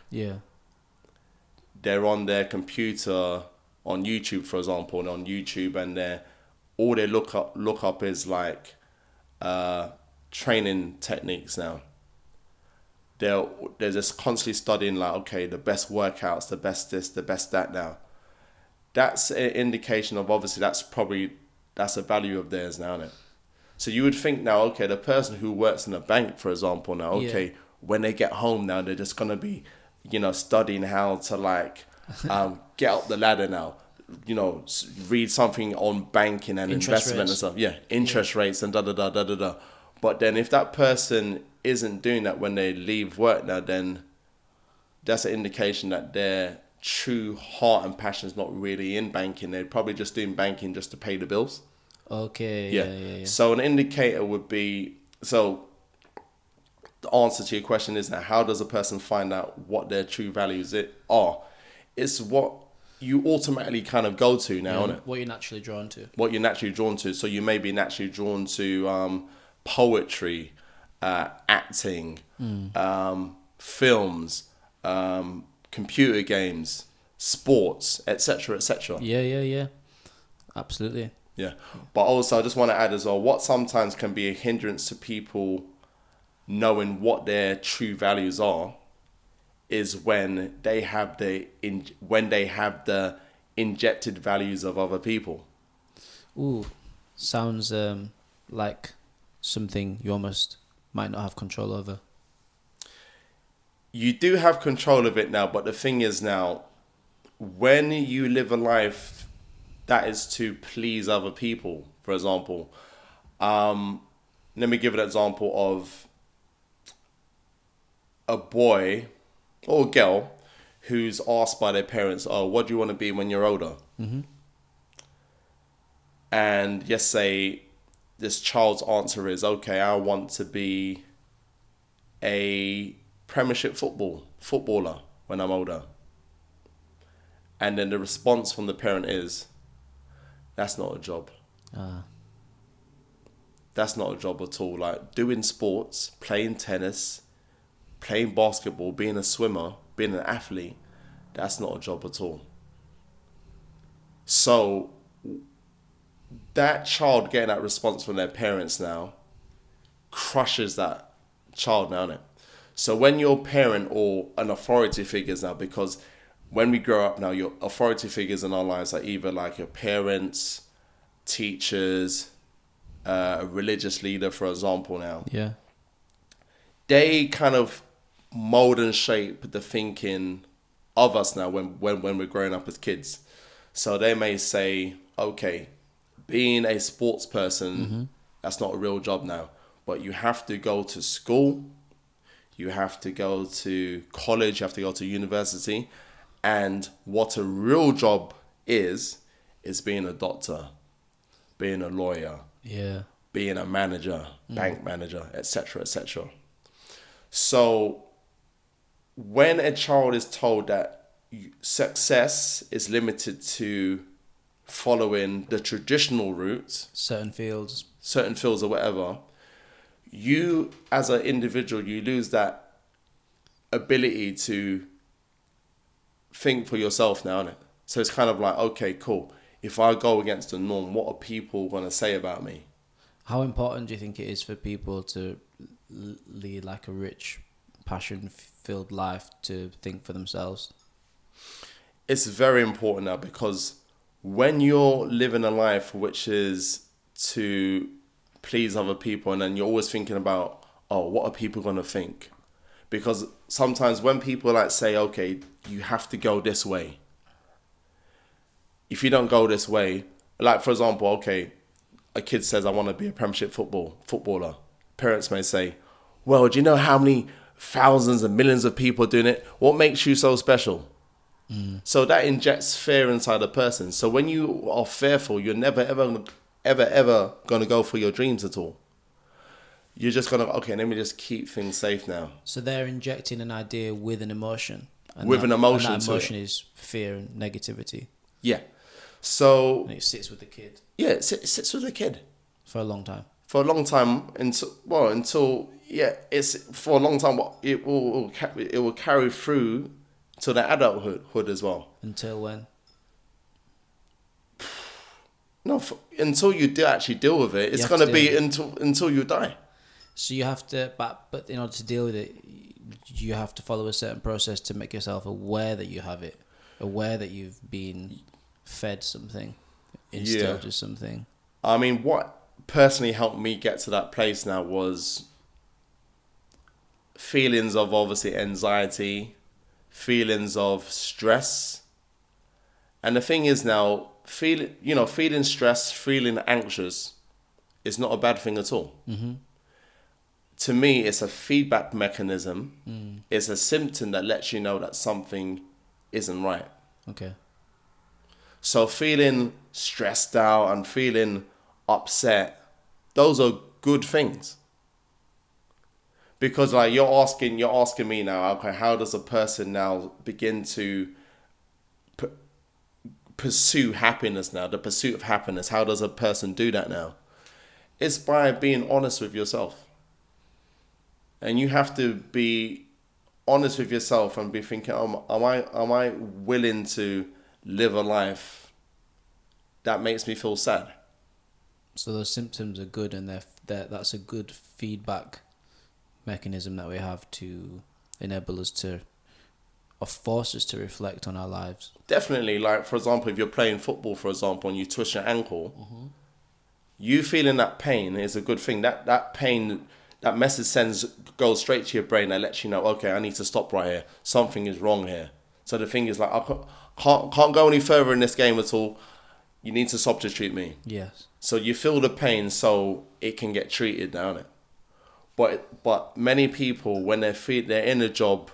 they're on their computer on YouTube, for example, and on YouTube, and all they look up is like training techniques now. they're just constantly studying like, okay, the best workouts, the best this, the best that now. That's an indication of, obviously, that's a value of theirs now, isn't it? So you would think now, okay, the person who works in a bank, for example, now, okay, when they get home now, they're just going to be, studying how to like get up the ladder now, read something on banking and Interest investment rates. and stuff. Yeah, interest rates and da da da da da da. But then if that person isn't doing that when they leave work now, then that's an indication that their true heart and passion is not really in banking. They're probably just doing banking just to pay the bills. Okay. Yeah. So an indicator would be, so the answer to your question is now, how does a person find out what their true values are? It's what you automatically kind of go to now, isn't it? What you're naturally drawn to. What you're naturally drawn to. So you may be naturally drawn to poetry, acting, films, computer games, sports, etc., etc. Yeah. Absolutely. Yeah. But also, I just want to add as well, what sometimes can be a hindrance to people knowing what their true values are is when they have the injected values of other people. Ooh, sounds like something you almost might not have control over. You do have control of it now, but the thing is now, when you live a life that is to please other people, for example, let me give an example of a boy or a girl who's asked by their parents, oh, what do you want to be when you're older? Mm-hmm. And yes, say this child's answer is, okay, I want to be a Premiership footballer when I'm older. And then the response from the parent is, that's not a job. That's not a job at all. Like doing sports, playing tennis, playing basketball, being a swimmer, being an athlete, that's not a job at all. So that child getting that response from their parents now crushes that child now, innit? So when your parent or an authority figures now, because when we grow up now, your authority figures in our lives are either like your parents, teachers, a religious leader, for example now. Yeah. They kind of mold and shape the thinking of us now when we're growing up as kids. So they may say, okay, being a sports person, that's not a real job now. But you have to go to school, you have to go to college, you have to go to university. And what a real job is being a doctor, being a lawyer, being a manager, bank manager, etc., etc. So when a child is told that success is limited to following the traditional routes, certain fields or whatever, you as an individual, you lose that ability to think for yourself now, innit? So it's kind of like, okay, cool. If I go against the norm, what are people going to say about me? How important do you think it is for people to lead like a rich, passion-filled life, to think for themselves? It's very important now, because when you're living a life which is to please other people, and then you're always thinking about, oh, what are people going to think? Because sometimes when people like say, okay, you have to go this way. If you don't go this way, like for example, okay, a kid says, I want to be a Premiership footballer. Parents may say, well, do you know how many thousands and millions of people are doing it? What makes you so special? So that injects fear inside a person. So when you are fearful, you're never, ever going to go for your dreams at all. You're just going to, okay, let me just keep things safe now. So they're injecting an idea with an emotion. And an emotion. And that emotion is fear and negativity. Yeah. So... And it sits with the kid. Yeah, it sits with the kid. For a long time. For a long time, until it's for a long time, it will carry through to the adulthood as well. Until when? No, until you actually deal with it, it's going to be until you die. So you have to, but in order to deal with it, you have to follow a certain process to make yourself aware that you have it, aware that you've been fed something, instilled with something. I mean, what personally helped me get to that place now was feelings of obviously anxiety, feelings of stress. And the thing is now, feeling stressed, feeling anxious is not a bad thing at all. Mm-hmm. To me, it's a feedback mechanism. It's a symptom that lets you know that something isn't right. Okay. So feeling stressed out and feeling upset, those are good things. Because like you're asking me now, okay, how does a person now begin to pursue happiness now, the pursuit of happiness? How does a person do that now? It's by being honest with yourself. And you have to be honest with yourself and be thinking, am I willing to live a life that makes me feel sad? So those symptoms are good, and that's a good feedback mechanism that we have to enable us to, or force us to reflect on our lives. Definitely, like for example, if you're playing football, for example, and you twist your ankle, you feeling that pain is a good thing. That pain, that message goes straight to your brain and lets you know, okay, I need to stop right here. Something is wrong here. So the thing is, like, I can't go any further in this game at all. You need to substitute me. Yes. So you feel the pain so it can get treated, don't it? But many people, when they're in a job,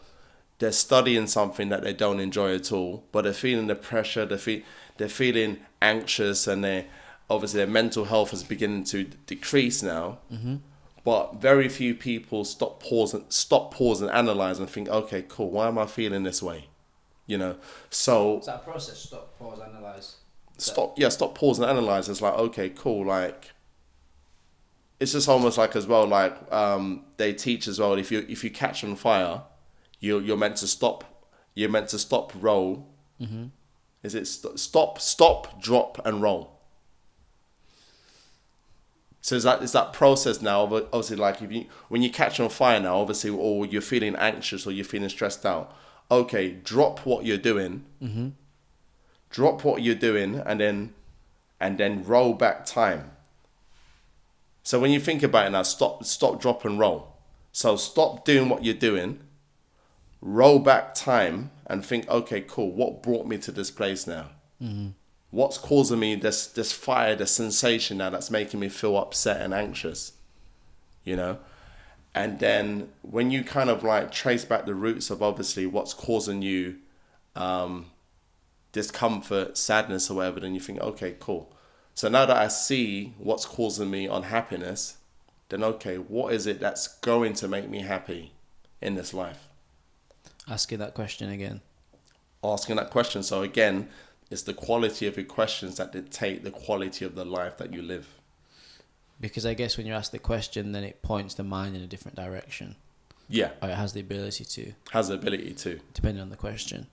they're studying something that they don't enjoy at all, but they're feeling the pressure, they're feeling anxious, and obviously their mental health is beginning to decrease now. Mm-hmm. But very few people stop, pause, and analyze and think, okay, cool, why am I feeling this way? So It's that process. Stop, pause, analyze. Stop, pause, and analyze. It's like, okay, cool, like. It's just almost like as well, like they teach as well. If you catch on fire, you're meant to stop. You're meant to stop, roll. Mm-hmm. Is it stop, drop, and roll? So it's that process now. But obviously, like when you catch on fire now, obviously, or you're feeling anxious or you're feeling stressed out. Okay, drop what you're doing. Mm-hmm. Drop what you're doing, and then roll back time. So when you think about it now, stop, drop, and roll. So stop doing what you're doing, roll back time, and think, okay, cool, what brought me to this place now? Mm-hmm. What's causing me this fire, this sensation now that's making me feel upset and anxious? And then when you kind of like trace back the roots of obviously what's causing you discomfort, sadness, or whatever, then you think, okay, cool. So now that I see what's causing me unhappiness, then okay, what is it that's going to make me happy in this life? Asking that question again. Asking that question. So again, it's the quality of your questions that dictate the quality of the life that you live. Because I guess when you ask the question, then it points the mind in a different direction. Yeah. Or it has the ability to. Has the ability to. Depending on the question.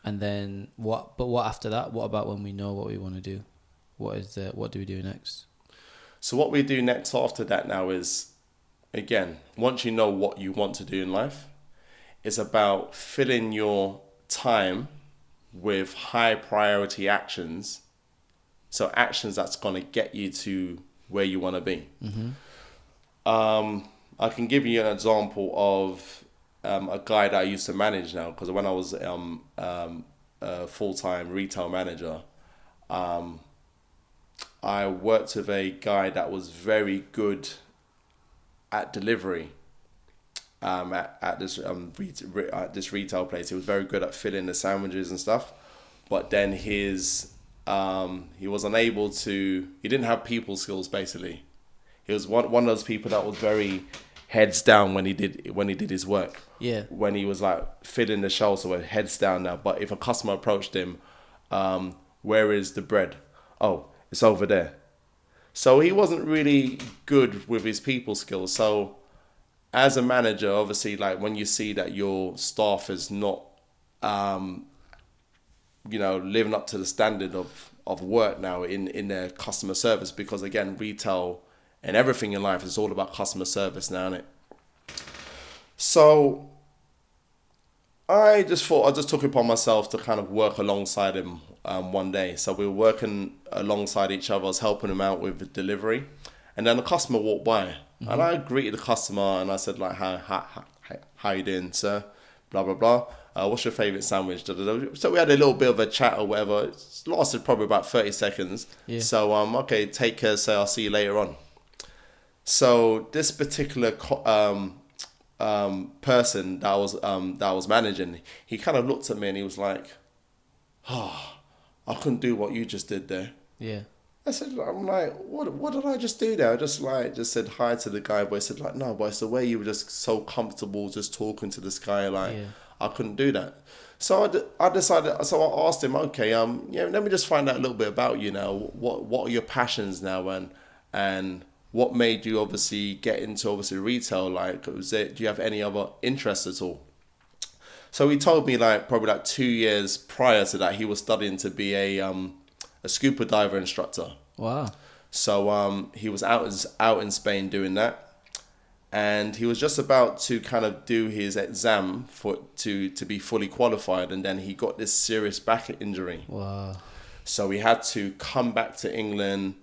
And then what after that? What about when we know what we want to do? What do we do next? So what we do next after that now is, again, once you know what you want to do in life, it's about filling your time with high priority actions. So actions that's going to get you to where you want to be. Mm-hmm. I can give you an example of a guy that I used to manage now, because when I was a full-time retail manager, I worked with a guy that was very good at delivery at this retail place. He was very good at filling the sandwiches and stuff, but then he was unable to. He didn't have people skills. Basically, he was one of those people that was very heads down when he did his work. Yeah. When he was like filling the shelves, so we're heads down now. But if a customer approached him, where is the bread? Oh, it's over there. So he wasn't really good with his people skills. So as a manager, obviously, like when you see that your staff is not, living up to the standard of work now in their customer service, because again, retail and everything in life is all about customer service now, isn't it? So I just thought I just took it upon myself to kind of work alongside him one day. So we were working alongside each other. I was helping him out with the delivery, and then the customer walked by, and I greeted the customer and I said like, how you doing, sir? Blah blah blah. What's your favorite sandwich? Da, da, da. So we had a little bit of a chat or whatever. It lasted probably about 30 seconds. Yeah. So okay, take care. So I'll see you later on. So this particular person that I was managing, he kind of looked at me and he was like, "Oh, I couldn't do what you just did there." Yeah. I said, "I'm like, what did I just do there?" I just said hi to the guy, but he said like, "No, but it's the way you were just so comfortable just talking to this guy. Like, Yeah. I couldn't do that." So I decided. So I asked him, "Okay, yeah, let me just find out a little bit about you now. What are your passions now, and what made you obviously get into obviously retail? Like, do you have any other interests at all?" So he told me like probably like 2 years prior to that he was studying to be a scuba diver instructor. Wow. So he was out in Spain doing that, and he was just about to kind of do his exam to be fully qualified, and then he got this serious back injury. Wow. So he had to come back to England,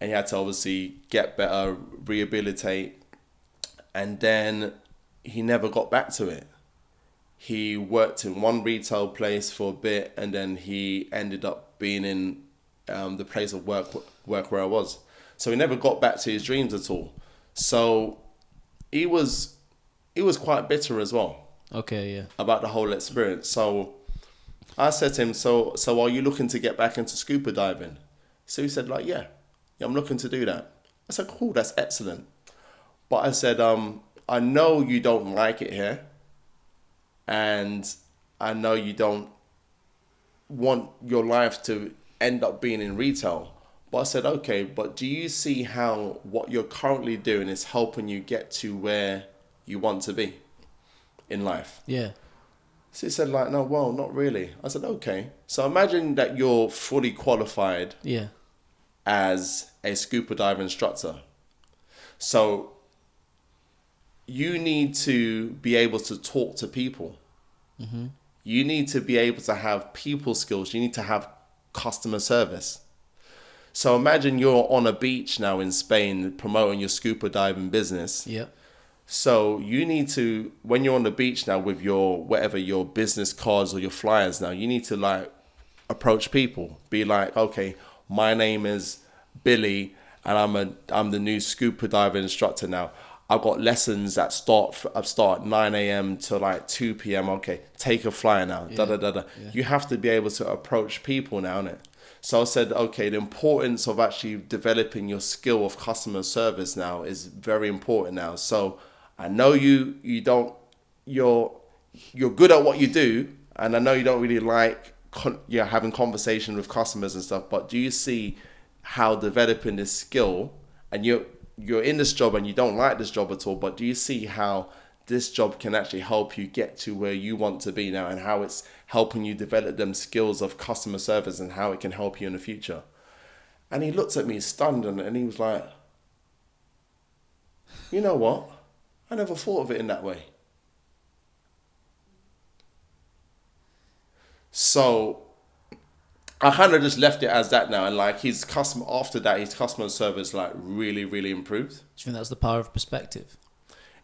and he had to obviously get better, rehabilitate, and then he never got back to it. He worked in one retail place for a bit, and then he ended up being in the place of work where I was. So he never got back to his dreams at all. So he was quite bitter as well Okay. Yeah. about the whole experience. So I said to him, so are you looking to get back into scuba diving? So he said like, yeah, I'm looking to do that. I said, cool, that's excellent. But I said, I know you don't like it here, and I know you don't want your life to end up being in retail. But I said, okay, but do you see how what you're currently doing is helping you get to where you want to be in life? Yeah. So he said like, no, well, not really. I said, okay. So imagine that you're fully qualified Yeah. as a scuba dive instructor. So you need to be able to talk to people. Mm-hmm. You need to be able to have people skills. You need to have customer service. So imagine you're on a beach now in Spain promoting your scuba diving business. Yeah. So you need to, when you're on the beach now with your, whatever, your business cards or your flyers now, you need to like approach people. Be like, okay, my name is Billy and I'm the new scuba diver instructor now. I've got lessons that start 9 a.m. to like 2 p.m. Okay, take a flyer now. Yeah. Da da da da. Yeah. You have to be able to approach people now, innit? So I said, okay, the importance of actually developing your skill of customer service now is very important now. So I know you're good at what you do, and I know you don't really like having conversation with customers and stuff. But do you see how developing this skill, and you're in this job and you don't like this job at all, but do you see how this job can actually help you get to where you want to be now, and how it's helping you develop them skills of customer service and how it can help you in the future? And he looked at me stunned, and he was like, you know what? I never thought of it in that way. So I kind of just left it as that now, and like his customer service like really, really improved. Do you think that's the power of perspective?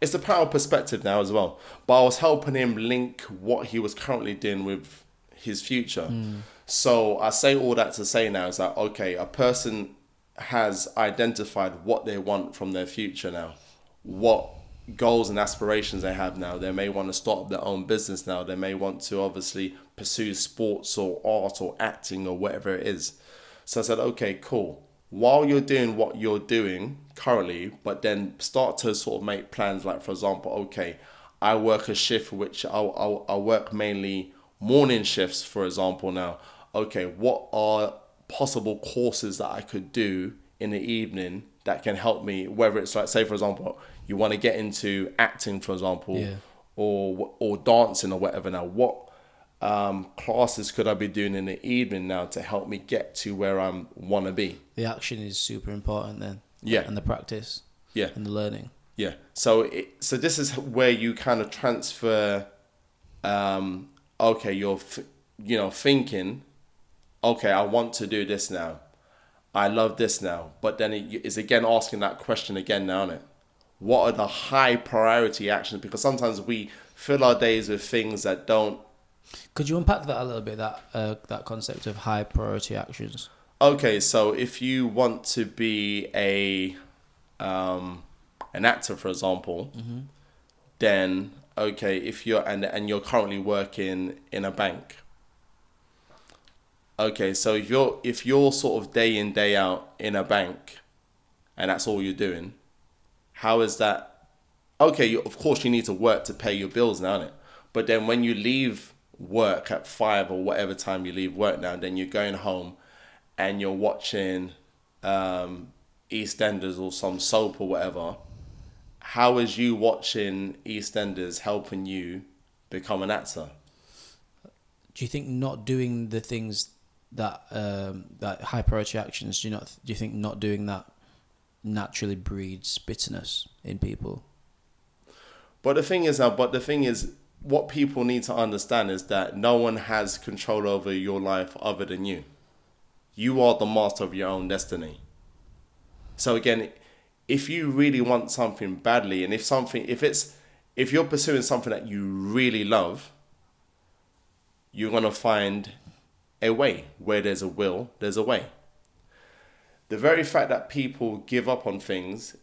It's the power of perspective now as well. But I was helping him link what he was currently doing with his future. So I say all that to say now is that, okay, a person has identified what they want from their future now, what goals and aspirations they have now. They may want to start up their own business now. They may want to obviously pursue sports or art or acting or whatever it is. So I said, okay, cool. While you're doing what you're doing currently, but then start to sort of make plans. Like, for example, okay, I work a shift which I'll work mainly morning shifts, for example. Now, okay, what are possible courses that I could do in the evening that can help me, whether it's like, say, for example, you want to get into acting, for example, Yeah. or dancing or whatever. Now, what classes could I be doing in the evening now to help me get to where I want to be? The action is super important then. Yeah. And the practice. Yeah. And the learning. Yeah. So this is where you kind of transfer okay, you're thinking, okay, I want to do this now. I love this now. But then it's again asking that question again now, isn't it? What are the high priority actions? Because sometimes we fill our days with things that don't. Could you unpack that a little bit? That concept of high priority actions. Okay, so if you want to be an actor, for example, then okay, if you're and you're currently working in a bank. Okay, so if you're sort of day in day out in a bank, and that's all you're doing, how is that? Okay, of course you need to work to pay your bills now, innit? But then when you leave work at 5 or whatever time you leave work now, then you're going home, and you're watching EastEnders or some soap or whatever. How is you watching EastEnders helping you become an actor? Do you think not doing the things that high priority actions? Do you think not doing that naturally breeds bitterness in people? But the thing is, what people need to understand is that no one has control over your life other than you. You are the master of your own destiny. So again, if you really want something badly, and if you're pursuing something that you really love, you're gonna find a way. Where there's a will, there's a way. The very fact that people give up on things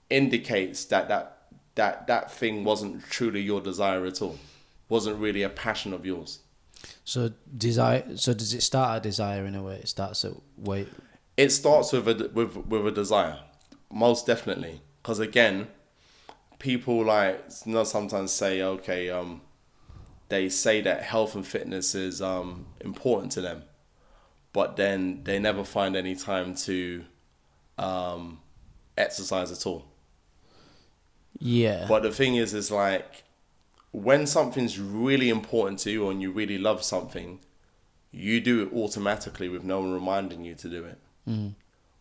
indicates that thing wasn't truly your desire at all, wasn't really a passion of yours. So desire. So does it start a desire in a way? It starts at wait. It starts with a desire, most definitely. Because again, people sometimes say, okay, they say that health and fitness is important to them, but then they never find any time to exercise at all. Yeah. But the thing is like, when something's really important to you and you really love something, you do it automatically with no one reminding you to do it.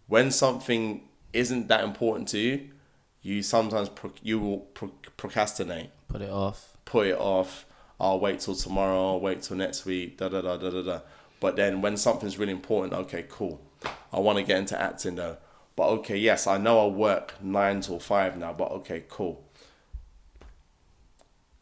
When something isn't that important to you, you sometimes you will procrastinate. Put it off. I'll wait till tomorrow. I'll wait till next week. Da da da da da da. But then when something's really important, okay, cool. I want to get into acting though. But okay, yes, I know I work 9 till 5 now. But okay, cool.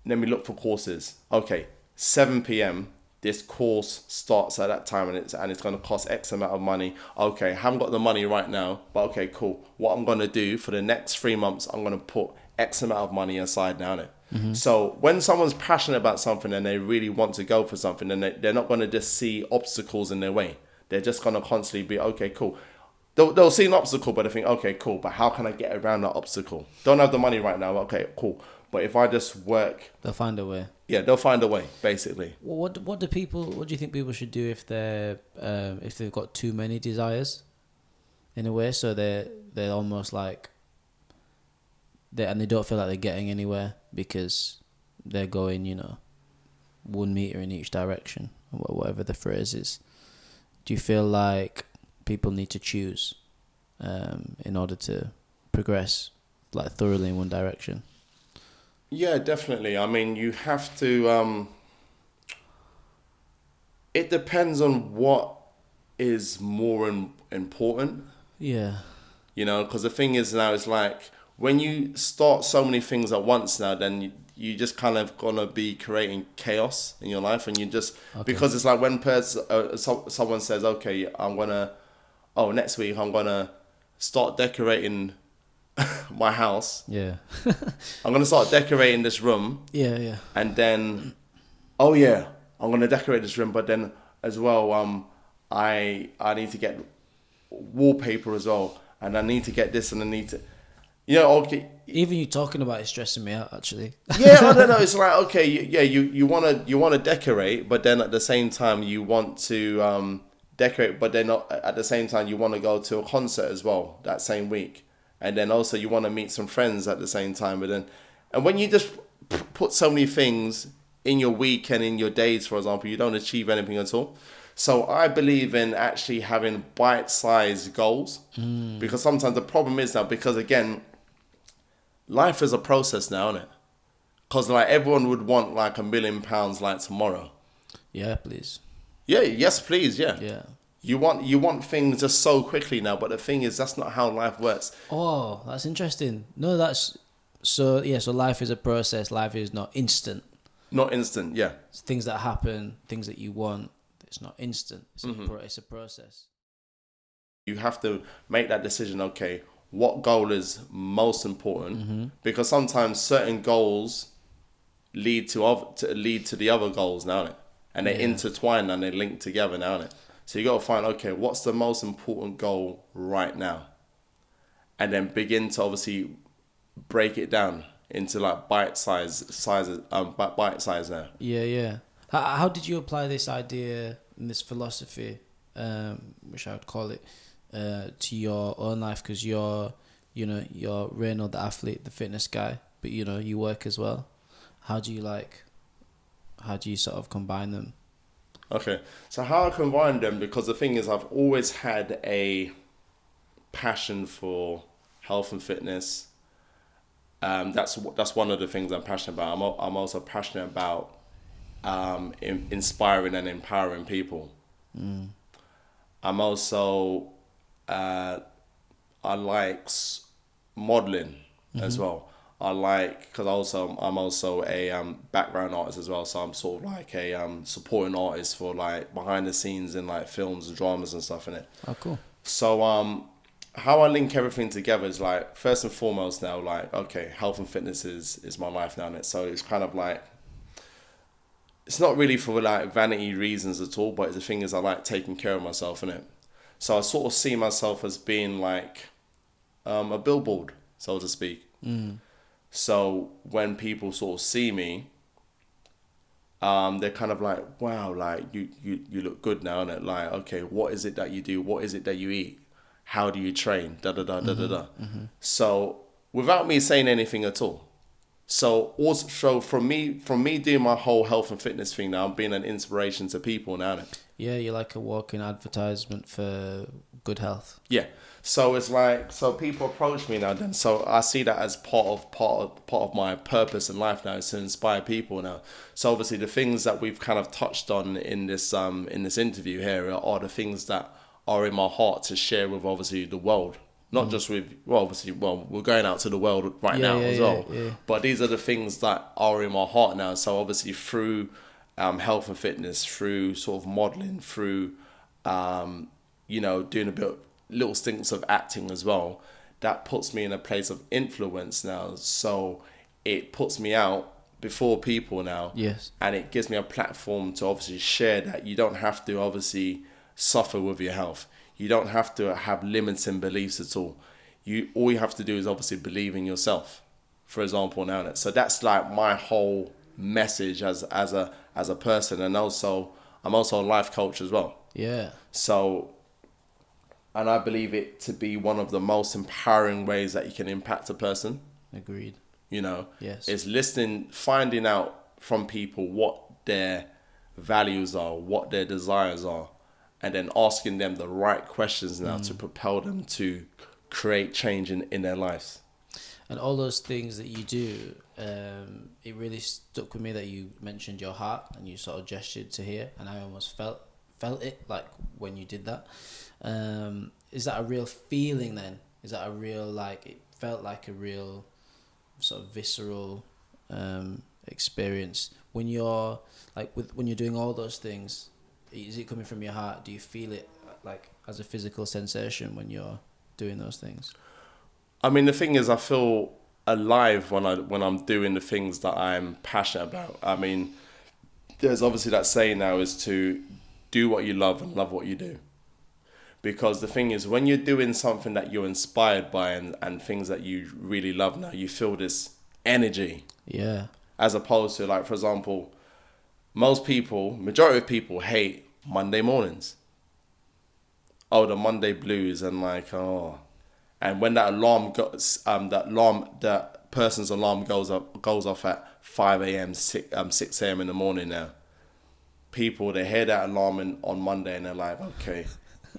Let me look for courses. Okay, 7 p.m. This course starts at that time, and it's going to cost X amount of money. Okay, I haven't got the money right now, but okay, cool. What I'm going to do for the next 3 months, I'm going to put X amount of money aside now. So when someone's passionate about something and they really want to go for something, then they're not going to just see obstacles in their way. They're just going to constantly be, okay, cool. They'll see an obstacle, but they think, okay, cool, but how can I get around that obstacle? Don't have the money right now. Okay, cool. But if I just work, They'll find a way. Yeah, they'll find a way, basically. What do you think people should do if they've got too many desires, in a way? So they're almost like they don't feel like they're getting anywhere because they're going 1 meter in each direction, or whatever the phrase is. Do you feel like people need to choose in order to progress like thoroughly in one direction? Yeah, definitely. I mean, you have to. It depends on what is more important. Yeah. Because the thing is now, it's like when you start so many things at once now, then you just kind of gonna be creating chaos in your life, and you just because it's like when someone says, okay, next week I'm gonna start decorating my house. Yeah. I'm gonna start decorating this room. Yeah. And then, I'm gonna decorate this room, but then as well, I need to get wallpaper as well, and I need to get this, and I need to, okay. Even you talking about it stressing me out, actually. Yeah, I don't know. It's like, okay, you wanna decorate, but then at the same time you want to decorate, but then not, at the same time you want to go to a concert as well that same week. And then also you want to meet some friends at the same time. And when you just put so many things in your week and in your days, for example, you don't achieve anything at all. So I believe in actually having bite-sized goals. Because sometimes the problem is now, because again, life is a process now, isn't it? Because like everyone would want like £1 million like tomorrow. Yeah, please. Yeah, yes, please, yeah. Yeah. You want things just so quickly now, but the thing is, that's not how life works. Oh, that's interesting. No, that's so. Yeah, so life is a process. Life is not instant. Not instant, yeah. It's things that happen, things that you want. It's not instant. It's a process. You have to make that decision. Okay, what goal is most important? Because sometimes certain goals lead to the other goals now, innit? And they intertwine and they link together now, innit? So you got to find, okay, what's the most important goal right now, and then begin to obviously break it down into like bite size now. Yeah, yeah. How did you apply this idea and this philosophy, which I would call it, to your own life? Because you're Reynald, the athlete, the fitness guy, but you work as well. How do you sort of combine them? Okay, so how I combine them, because the thing is, I've always had a passion for health and fitness. That's one of the things I'm passionate about. I'm also passionate about inspiring and empowering people. I'm also I like modeling as well. Because I'm also a background artist as well, so I'm sort of like a supporting artist for like behind the scenes in like films and dramas and stuff in it. Oh, cool. So how I link everything together is like, first and foremost now, like, okay, health and fitness is my life now, innit? So it's kind of like, it's not really for like vanity reasons at all, but the thing is, I like taking care of myself, innit? So I sort of see myself as being like a billboard, so to speak. So when people sort of see me, they're kind of like, wow, like you look good now, innit? Like, okay, what is it that you do? What is it that you eat? How do you train? Da da da da da da. So without me saying anything at all. So also from me doing my whole health and fitness thing now, I'm being an inspiration to people now, innit? Yeah, you're like a walking advertisement for good health. Yeah. So it's like, so people approach me now then. So I see that as part of my purpose in life now, is to inspire people now. So obviously the things that we've kind of touched on in this interview here are the things that are in my heart to share with obviously the world. Not just with, we're going out to the world right now as well. Yeah. But these are the things that are in my heart now. So obviously through health and fitness, through sort of modeling, through doing a bit little stints of acting as well, that puts me in a place of influence now. So it puts me out before people now. Yes. And it gives me a platform to obviously share that you don't have to obviously suffer with your health. You don't have to have limiting beliefs at all. All you have to do is obviously believe in yourself, for example, now. So that's like my whole message as a person. And also I'm also a life coach as well. Yeah. So, and I believe it to be one of the most empowering ways that you can impact a person. Agreed. Yes. Is listening, finding out from people what their values are, what their desires are, and then asking them the right questions now to propel them to create change in their lives. And all those things that you do, it really stuck with me that you mentioned your heart and you sort of gestured to here, and I almost felt it, like when you did that. Is that a real feeling then? Is that a real, like, it felt like a real sort of visceral experience when you're like when you're doing all those things? Is it coming from your heart? Do you feel it like as a physical sensation when you're doing those things? I mean, the thing is, I feel alive when I'm doing the things that I'm passionate about. I mean, there's obviously that saying now is to do what you love and love what you do. Because the thing is, when you're doing something that you're inspired by and things that you really love now, you feel this energy. Yeah. As opposed to, like, for example, majority of people hate Monday mornings. Oh, the Monday blues, and like, and when that person's alarm goes off at 5 a.m., 6 a.m. in the morning now, people, they hear that alarm on Monday and they're like, okay,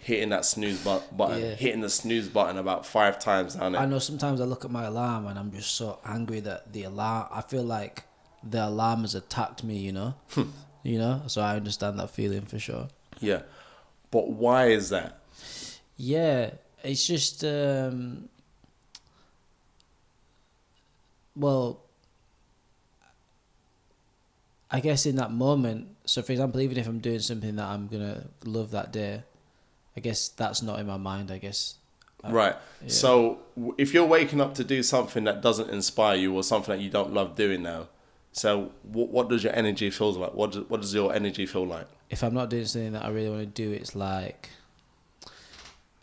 hitting that snooze button, hitting the snooze button about 5 times down there. I know sometimes I look at my alarm and I'm just so angry that the alarm, I feel like the alarm has attacked me, you know. You know, so I understand that feeling for sure. Yeah. But why is that? Yeah, it's just well, I guess in that moment. So, for example, even if I'm doing something that I'm gonna love that day, I guess that's not in my mind. I guess. Right. Yeah. So if you're waking up to do something that doesn't inspire you or something that you don't love doing now, so what does your energy feel like? What does your energy feel like? If I'm not doing something that I really want to do, it's like,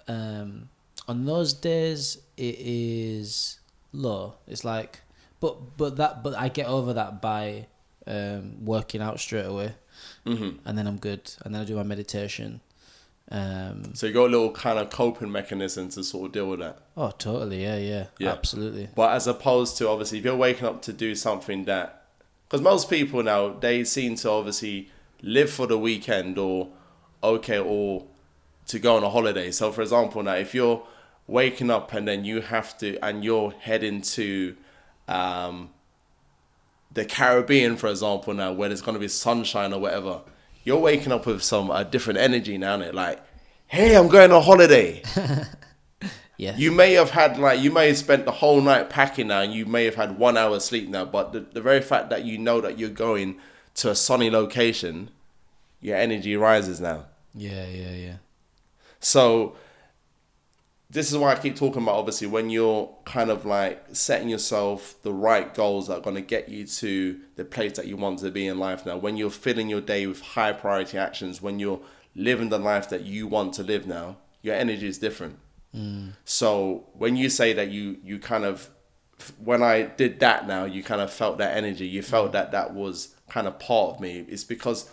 on those days it is low. It's like, but I get over that by working out straight away, and then I'm good, and then I do my meditation. So you got a little kind of coping mechanism to sort of deal with that. Oh, totally, yeah, absolutely. But as opposed to obviously, if you're waking up to do something that, because most people now they seem to obviously live for the weekend or to go on a holiday. So for example, now if you're waking up and then you have to and you're heading to the Caribbean, for example, now where there's going to be sunshine or whatever, you're waking up with some different energy now, innit? Like, hey, I'm going on holiday. Yeah. You may have spent the whole night packing now, and you may have had 1 hour sleep now, but the very fact that you know that you're going to a sunny location, your energy rises now. Yeah. So this is why I keep talking about, obviously, when you're kind of like setting yourself the right goals that are going to get you to the place that you want to be in life now, when you're filling your day with high priority actions, when you're living the life that you want to live now, your energy is different. So when you say that you kind of, when I did that now, you kind of felt that energy, you felt that was kind of part of me, it's because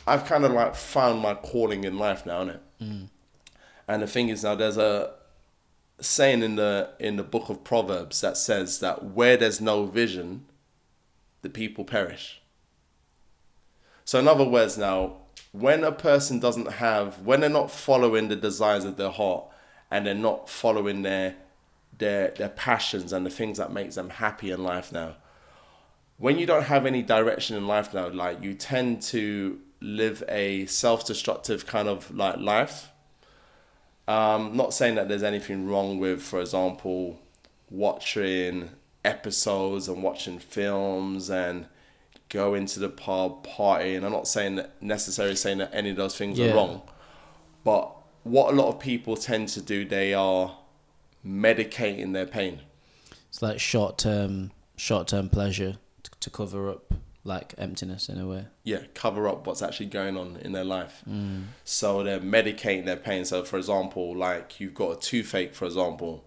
I've kind of like found my calling in life now, innit? And the thing is now, there's a saying in the book of Proverbs that says that where there's no vision, the people perish. So in other words now, when a person when they're not following the desires of their heart, and they're not following their passions and the things that makes them happy in life now, when you don't have any direction in life now, like you tend to live a self-destructive kind of like life. Not saying that there's anything wrong with, for example, watching episodes and watching films and going to the pub, partying. I'm not necessarily saying that any of those things are wrong, but what a lot of people tend to do, they are medicating their pain. It's like short-term pleasure to cover up like emptiness in a way. Yeah, cover up what's actually going on in their life. So they're medicating their pain. So for example, like you've got a toothache, for example,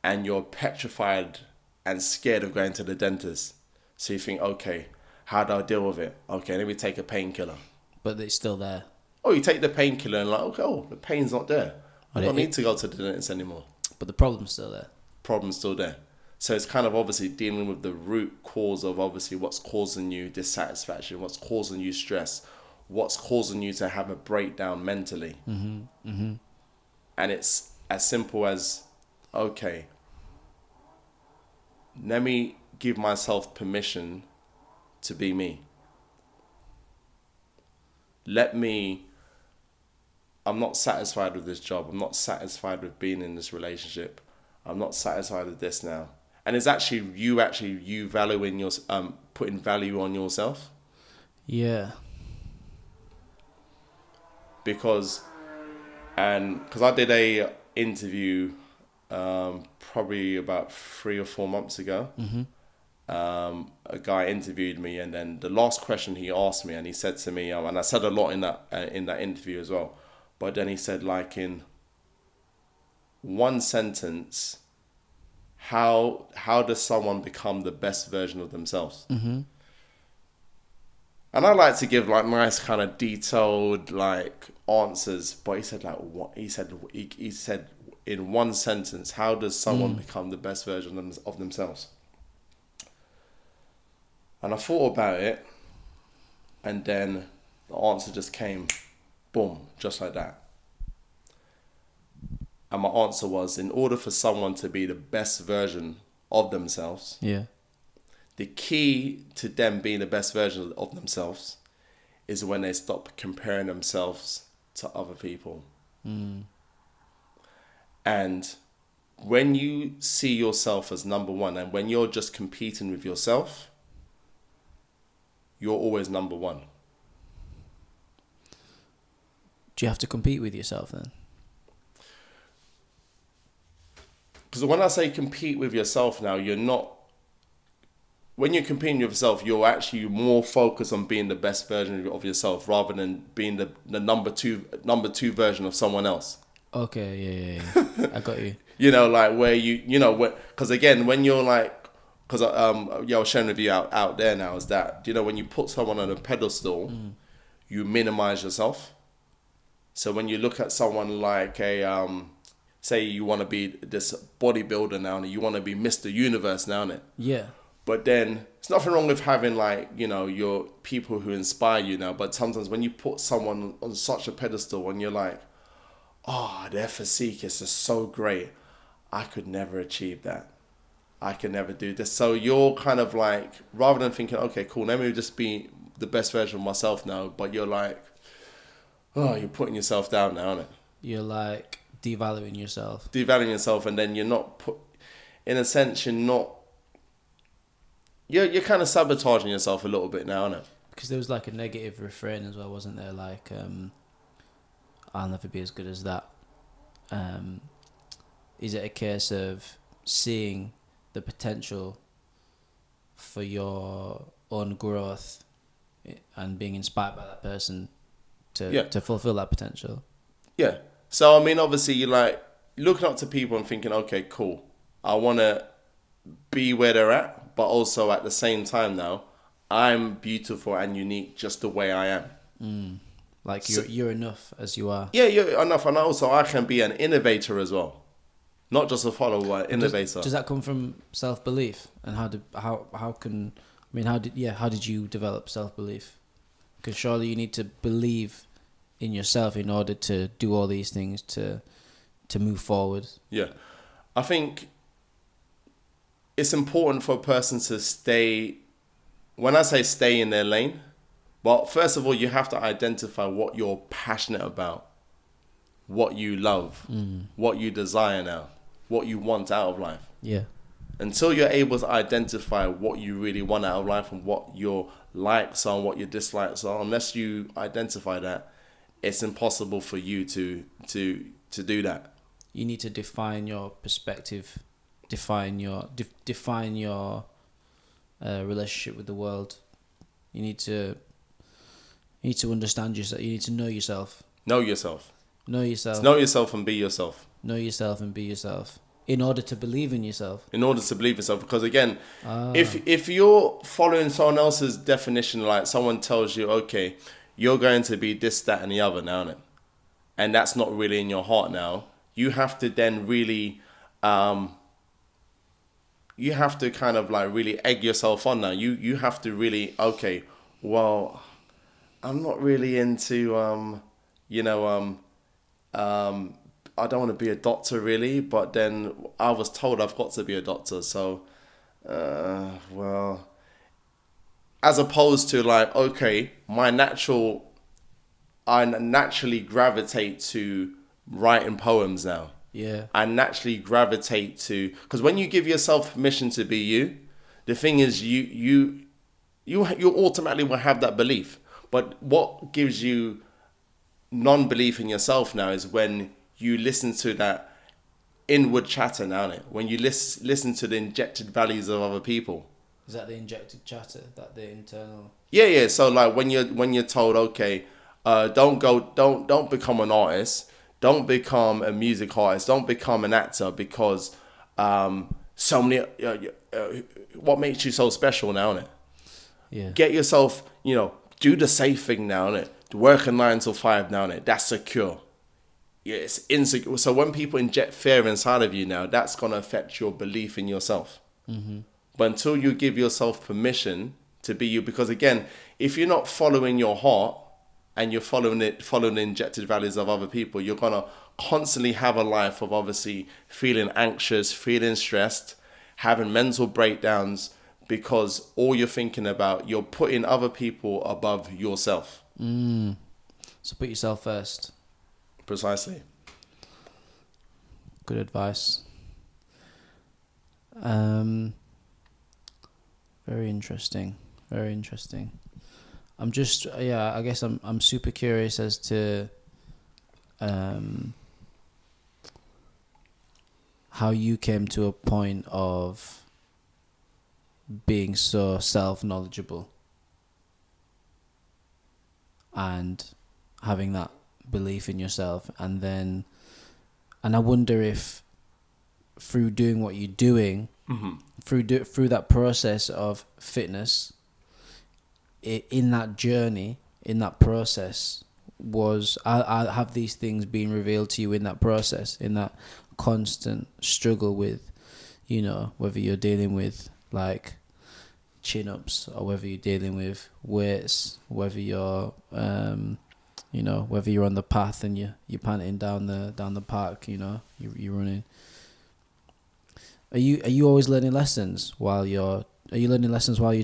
and you're petrified and scared of going to the dentist. So you think, okay, how do I deal with it? Okay, let me take a painkiller. But it's still there. Oh, you take the painkiller and like, okay, the pain's not there. I don't need to go to the dentist anymore. But the problem's still there. Problem's still there. So it's kind of obviously dealing with the root cause of obviously what's causing you dissatisfaction, what's causing you stress, what's causing you to have a breakdown mentally. And it's as simple as, okay, let me give myself permission to be me. I'm not satisfied with this job. I'm not satisfied with being in this relationship. I'm not satisfied with this now. And it's actually you valuing your putting value on yourself. Yeah. Because I did a interview probably about 3 or 4 months ago. A guy interviewed me, and then the last question he asked me, and he said to me, and I said a lot in that interview as well, but then he said, like, in one sentence, how does someone become the best version of themselves? And I like to give like nice kind of detailed like answers, but he said like what he said in one sentence, how does someone become the best version of themselves? And I thought about it, and then the answer just came, boom, just like that. And my answer was, in order for someone to be the best version of themselves, Yeah. the key to them being the best version of themselves is when they stop comparing themselves to other people. And when you see yourself as number one, and when you're just competing with yourself, you're always number one. Do you have to compete with yourself then? Because when I say compete with yourself now, you're not... When you're competing with yourself, you're actually more focused on being the best version of yourself rather than being the number two version of someone else. Okay, yeah. I got you. You know, like where because again, when you're like, because I was sharing with you out there now, is that, you know, when you put someone on a pedestal, you minimize yourself. So when you look at someone like say you want to be this bodybuilder now, and you want to be Mr. Universe now, innit? Yeah. But then it's nothing wrong with having, like, you know, your people who inspire you now. But sometimes when you put someone on such a pedestal and you're like, oh, their physique is just so great, I could never achieve that. I could never do this. So you're kind of like, rather than thinking, okay, cool, let me just be the best version of myself now, but you're like, oh, you're putting yourself down now, aren't it? You're like devaluing yourself. Devaluing yourself, and then you're not in a sense, you're kind of sabotaging yourself a little bit now, aren't it? Because there was like a negative refrain as well, wasn't there? Like, I'll never be as good as that. Is it a case of seeing the potential for your own growth and being inspired by that person to fulfill that potential? Yeah. So, I mean, obviously, you're like looking up to people and thinking, okay, cool, I want to be where they're at, but also at the same time now, I'm beautiful and unique just the way I am. Like you're enough as you are. Yeah, you're enough, and also I can be an innovator as well, not just a follower, but an innovator. Does that come from self-belief? And how did you develop self-belief? Because surely you need to believe in yourself in order to do all these things to move forward. Yeah, I think it's important for a person to stay. When I say stay in their lane, well, first of all, you have to identify what you're passionate about, what you love, what you desire now, what you want out of life. Yeah. Until you're able to identify what you really want out of life and what your likes are and what your dislikes are, unless you identify that, it's impossible for you to do that. You need to define your perspective, define your relationship with the world. You need to understand yourself. You need to know yourself. Know yourself. Know yourself. Know yourself and be yourself. Know yourself and be yourself. In order to believe in yourself. In order to believe in yourself. Because again, if you're following someone else's definition, like someone tells you, okay, you're going to be this, that, and the other now, innit? And that's not really in your heart now. You have to then really, you have to kind of like really egg yourself on now. You have to really, okay, well, I'm not really into, I don't want to be a doctor really, but then I was told I've got to be a doctor. So, well, as opposed to like, okay, I naturally gravitate to writing poems now. Yeah. I naturally gravitate to, because when you give yourself permission to be you, the thing is you automatically will have that belief. But what gives you non-belief in yourself now is when you listen to that inward chatter now, innit? When you listen to the injected values of other people. Is that the injected chatter? That the internal? Yeah. So like when you're told, okay, don't become an artist, don't become a music artist, don't become an actor because so many. What makes you so special now, innit? Yeah. Get yourself, do the safe thing now, innit? Working 9 to 5 now, innit? That's secure. Yeah, it's insecure. So when people inject fear inside of you now, that's gonna affect your belief in yourself. Mm-hmm. But until you give yourself permission to be you, because again, if you're not following your heart and you're following the injected values of other people, you're gonna constantly have a life of obviously feeling anxious, feeling stressed, having mental breakdowns, because all you're thinking about, you're putting other people above yourself. So put yourself first. Precisely. Good advice. Very interesting. Very interesting. I'm just, I guess I'm super curious as to how you came to a point of being so self-knowledgeable and having that belief in yourself, and I wonder if through doing what you're doing, through that process of fitness, in that journey, in that process, I have these things being revealed to you in that process, in that constant struggle with, whether you're dealing with like chin-ups or whether you're dealing with weights, whether you're whether you're on the path and you're panting down the park, you're running. Are you always learning lessons while you're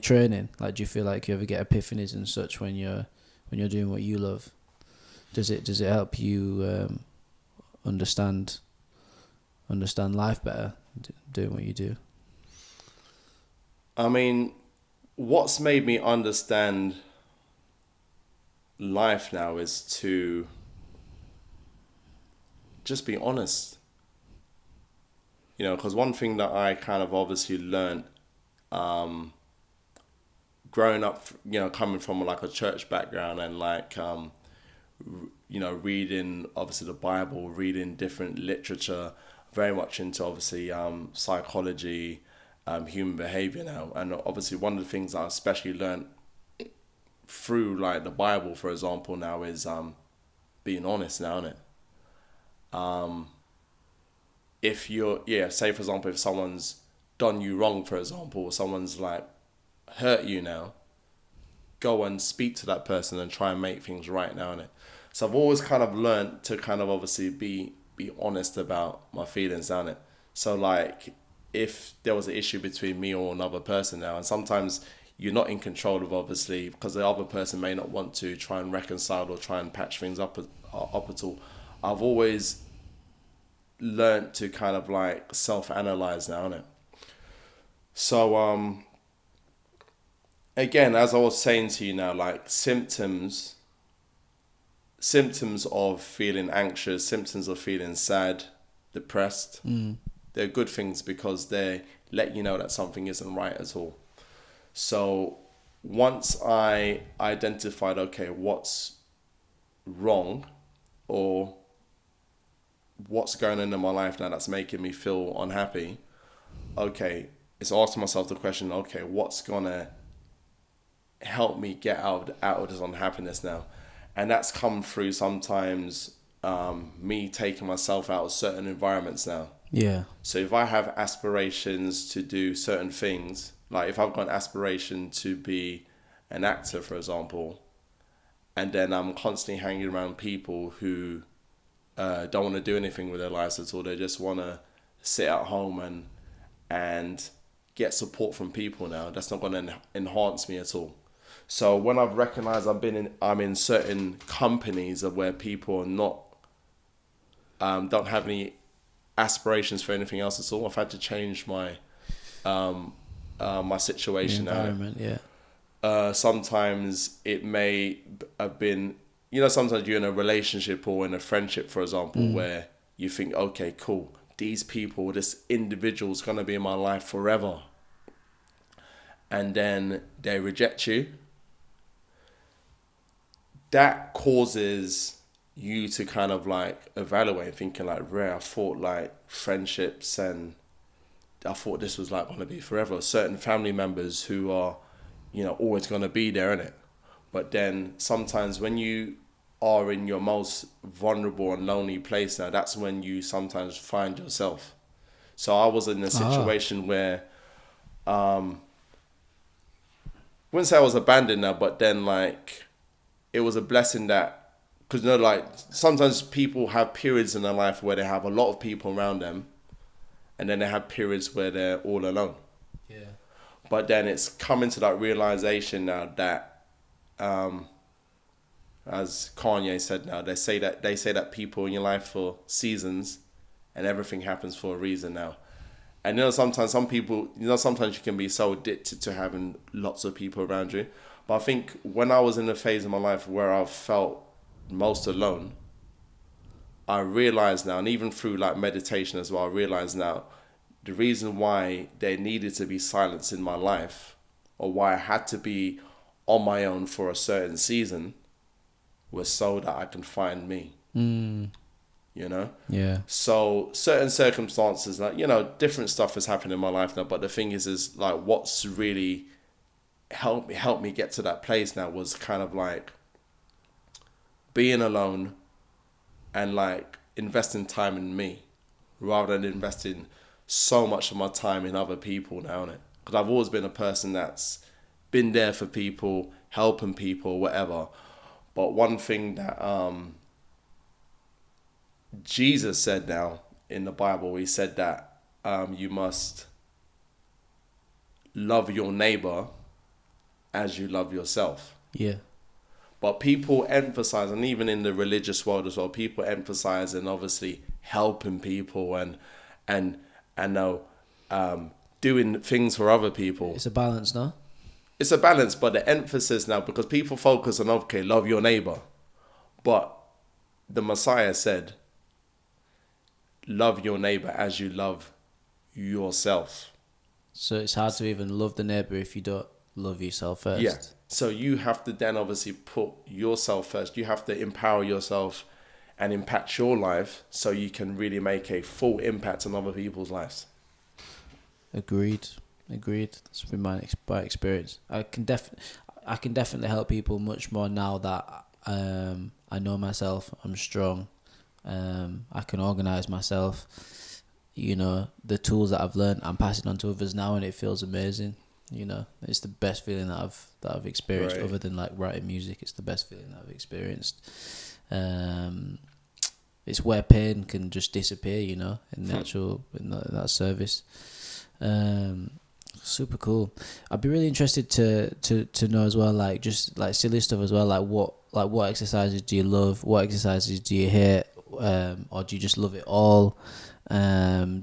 training? Like, do you feel like you ever get epiphanies and such when you're doing what you love? Does it help you understand life better, doing what you do? I mean, what's made me understand life now is to just be honest. Because one thing that I kind of obviously learned growing up, coming from like a church background and like, reading obviously the Bible, reading different literature, very much into obviously psychology, human behavior now. And obviously one of the things I especially learned through like the Bible, for example, now is being honest now, isn't it? If you're, say for example, if someone's done you wrong, for example, or someone's like hurt you now, go and speak to that person and try and make things right now, innit? So I've always kind of learned to kind of obviously be honest about my feelings, down it. So like if there was an issue between me or another person now, and sometimes you're not in control of, obviously, because the other person may not want to try and reconcile or try and patch things up at all. I've always learned to kind of like self-analyze now, innit? So again, as I was saying to you now, like symptoms of feeling anxious, symptoms of feeling sad, depressed, they're good things because they let you know that something isn't right at all. So once I identified, okay, what's wrong or what's going on in my life now that's making me feel unhappy, okay, it's asking myself the question, okay, what's gonna help me get out of this unhappiness now? And that's come through sometimes me taking myself out of certain environments now. Yeah. So if I have aspirations to do certain things, like if I've got an aspiration to be an actor, for example, and then I'm constantly hanging around people who don't want to do anything with their lives at all, they just want to sit at home and get support from people now, that's not going to enhance me at all. So when I've recognized I'm in certain companies of where people are not don't have any aspirations for anything else at all, I've had to change my my situation. The environment, yeah. Sometimes it may have been, sometimes you're in a relationship or in a friendship, for example, where you think, okay, cool, these people, this individual's gonna be in my life forever, and then they reject you. That causes you to kind of like evaluate, thinking like, I thought like friendships and I thought this was like going to be forever. Certain family members who are, always going to be there, innit? But then sometimes when you are in your most vulnerable and lonely place now, that's when you sometimes find yourself. So I was in a situation where, wouldn't say I was abandoned now, but then like, it was a blessing that, because like sometimes people have periods in their life where they have a lot of people around them, and then they have periods where they're all alone. Yeah. But then it's coming to that realization now that, as Kanye said now, they say that people in your life for seasons, and everything happens for a reason now. And sometimes sometimes you can be so addicted to having lots of people around you. But I think when I was in a phase of my life where I felt most alone, I realized now, and even through like meditation as well, I realized now the reason why there needed to be silence in my life, or why I had to be on my own for a certain season, was so that I can find me. You know? Yeah. So certain circumstances, like, different stuff is happening in my life now. But the thing is like, what's really helped me get to that place now was kind of like being alone and like investing time in me, rather than investing so much of my time in other people now, innit? Because I've always been a person that's been there for people, helping people, whatever. But one thing that Jesus said now in the Bible, he said that you must love your neighbor as you love yourself. Yeah. But people emphasize, and even in the religious world as well, people emphasize and obviously helping people and doing things for other people. It's a balance, no? It's a balance, but the emphasis now, because people focus on, okay, love your neighbor. But the Messiah said, love your neighbor as you love yourself. So it's hard to even love the neighbor if you don't love yourself first. Yeah. So you have to then obviously put yourself first. You have to empower yourself and impact your life so you can really make a full impact on other people's lives. Agreed. That's been my experience. I can definitely help people much more now that I know myself. I'm strong. I can organize myself. The tools that I've learned, I'm passing on to others now, and it feels amazing. It's the best feeling that I've experienced, right. Other than like writing music. It's the best feeling that I've experienced. It's where pain can just disappear, in that service. Super cool. I'd be really interested to know as well, like just like silly stuff as well, like what exercises do you love, what exercises do you hate, or do you just love it all? As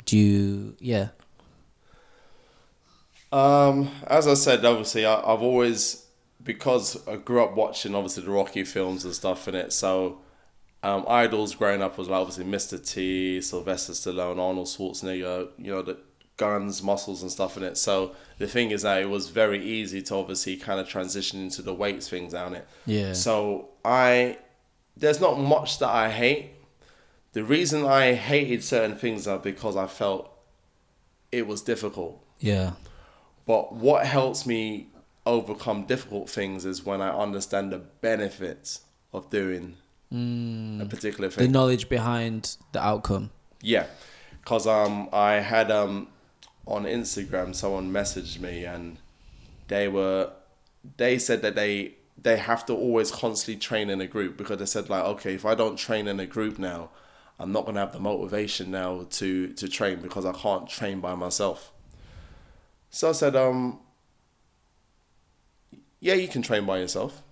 I said, obviously I've always, because I grew up watching obviously the Rocky films and stuff in it, so idols growing up was like obviously Mr. T, Sylvester Stallone, Arnold Schwarzenegger, the guns, muscles and stuff in it. So the thing is that it was very easy to obviously kind of transition into the weights things down it. Yeah. So there's not much that I hate. The reason I hated certain things are because I felt it was difficult. Yeah. But what helps me overcome difficult things is when I understand the benefits of doing a particular thing. The knowledge behind the outcome. Yeah. Because I had on Instagram, someone messaged me and they said that they have to always constantly train in a group, because they said like, okay, if I don't train in a group now, I'm not going to have the motivation now to train, because I can't train by myself. So I said, yeah, you can train by yourself.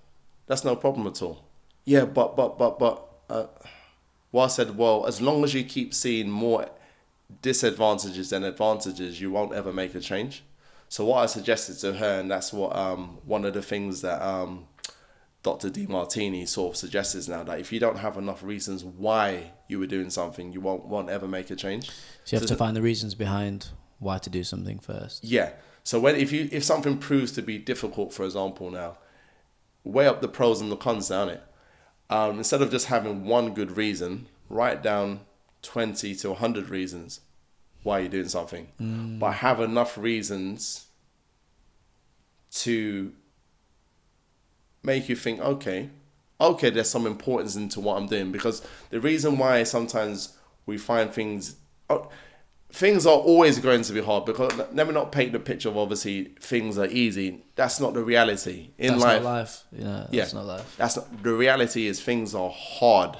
That's no problem at all. Yeah, but I said, well, as long as you keep seeing more disadvantages than advantages, you won't ever make a change. So what I suggested to her, and that's what one of the things that Dr. DeMartini sort of suggests now, that if you don't have enough reasons why you were doing something, you won't ever make a change. So you have to find the reasons behind why to do something first. Yeah. So if something proves to be difficult, for example, now, weigh up the pros and the cons down it. Instead of just having one good reason, write down 20 to 100 reasons why you're doing something. But have enough reasons to make you think, okay, there's some importance into what I'm doing. Because the reason why sometimes we find things are always going to be hard, because let me not paint the picture of obviously things are easy. That's not the reality in life. That's not life. That's not life. That's not the reality. Is things are hard.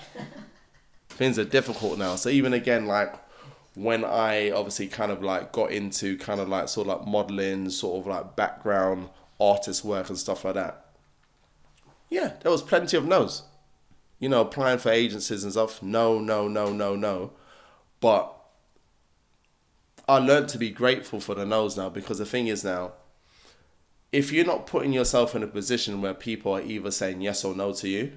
Things are difficult now. So even again, like when I obviously kind of like got into kind of like sort of like modeling, sort of like background artist work and stuff like that. Yeah, there was plenty of no's. You know, applying for agencies and stuff. No, no, no, no, no. But I learned to be grateful for the no's now, because the thing is now, if you're not putting yourself in a position where people are either saying yes or no to you,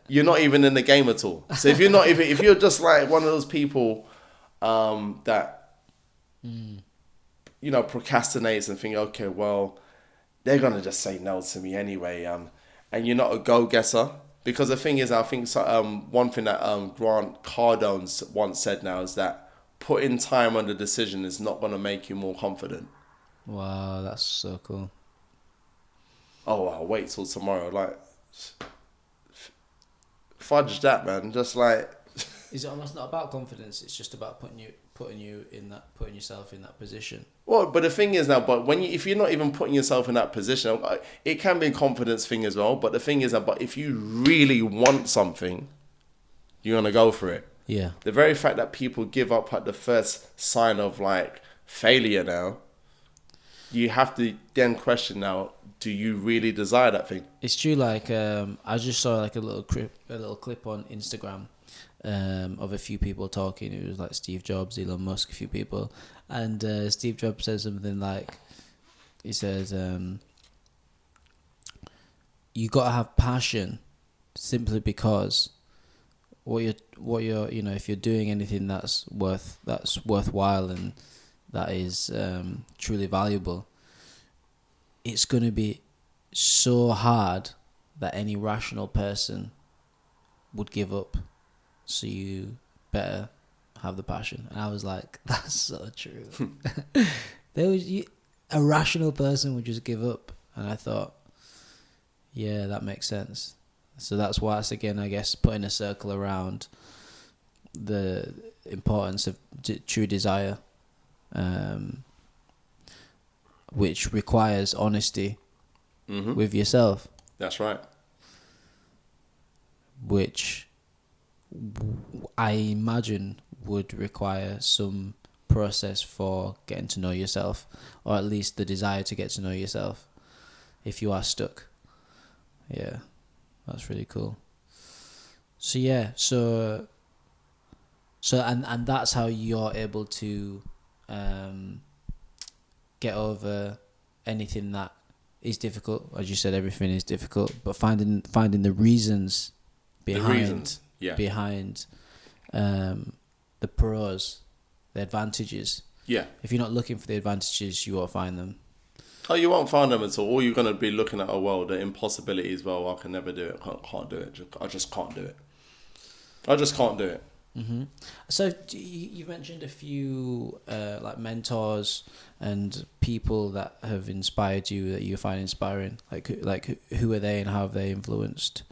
you're not even in the game at all. So if you're just like one of those people that procrastinates and think, okay, well, they're gonna just say no to me anyway, and you're not a go-getter. Because the thing is, I think one thing that Grant Cardone once said now is that putting time on the decision is not gonna make you more confident. Wow, that's so cool. Oh, I'll wait till tomorrow. Like, fudge that, man. Just like. Is it almost not about confidence? It's just about putting yourself in that position. Well, but the thing is now, if you're not even putting yourself in that position, it can be a confidence thing as well. But the thing is that, but if you really want something, you're gonna go for it. Yeah. The very fact that people give up at the first sign of like failure now, you have to then question now: do you really desire that thing? It's true. Like I just saw like a little clip on Instagram. Of a few people talking. It was like Steve Jobs, Elon Musk, a few people, and Steve Jobs says something like, he says, you gotta have passion, simply because what you're if you're doing anything that's worthwhile and that is truly valuable, it's gonna be so hard that any rational person would give up. So you better have the passion. And I was like, that's so true. A rational person would just give up. And I thought, yeah, that makes sense. So that's why it's, again, I guess, putting a circle around the importance of true desire, which requires honesty with yourself. That's right. Which I imagine would require some process for getting to know yourself, or at least the desire to get to know yourself if you are stuck. Yeah, that's really cool. So yeah, so and that's how you're able to get over anything that is difficult. As you said, everything is difficult, but finding the reasons behind the pros, the advantages. Yeah. If you're not looking for the advantages, you won't find them. Oh, you won't find them at all. All you're going to be looking at, the impossibilities. Well, I can never do it. Can't do it. I just can't do it. I just can't do it. Mm-hmm. So you mentioned a few like mentors and people that have inspired you, that you find inspiring. Like who are they and how have they influenced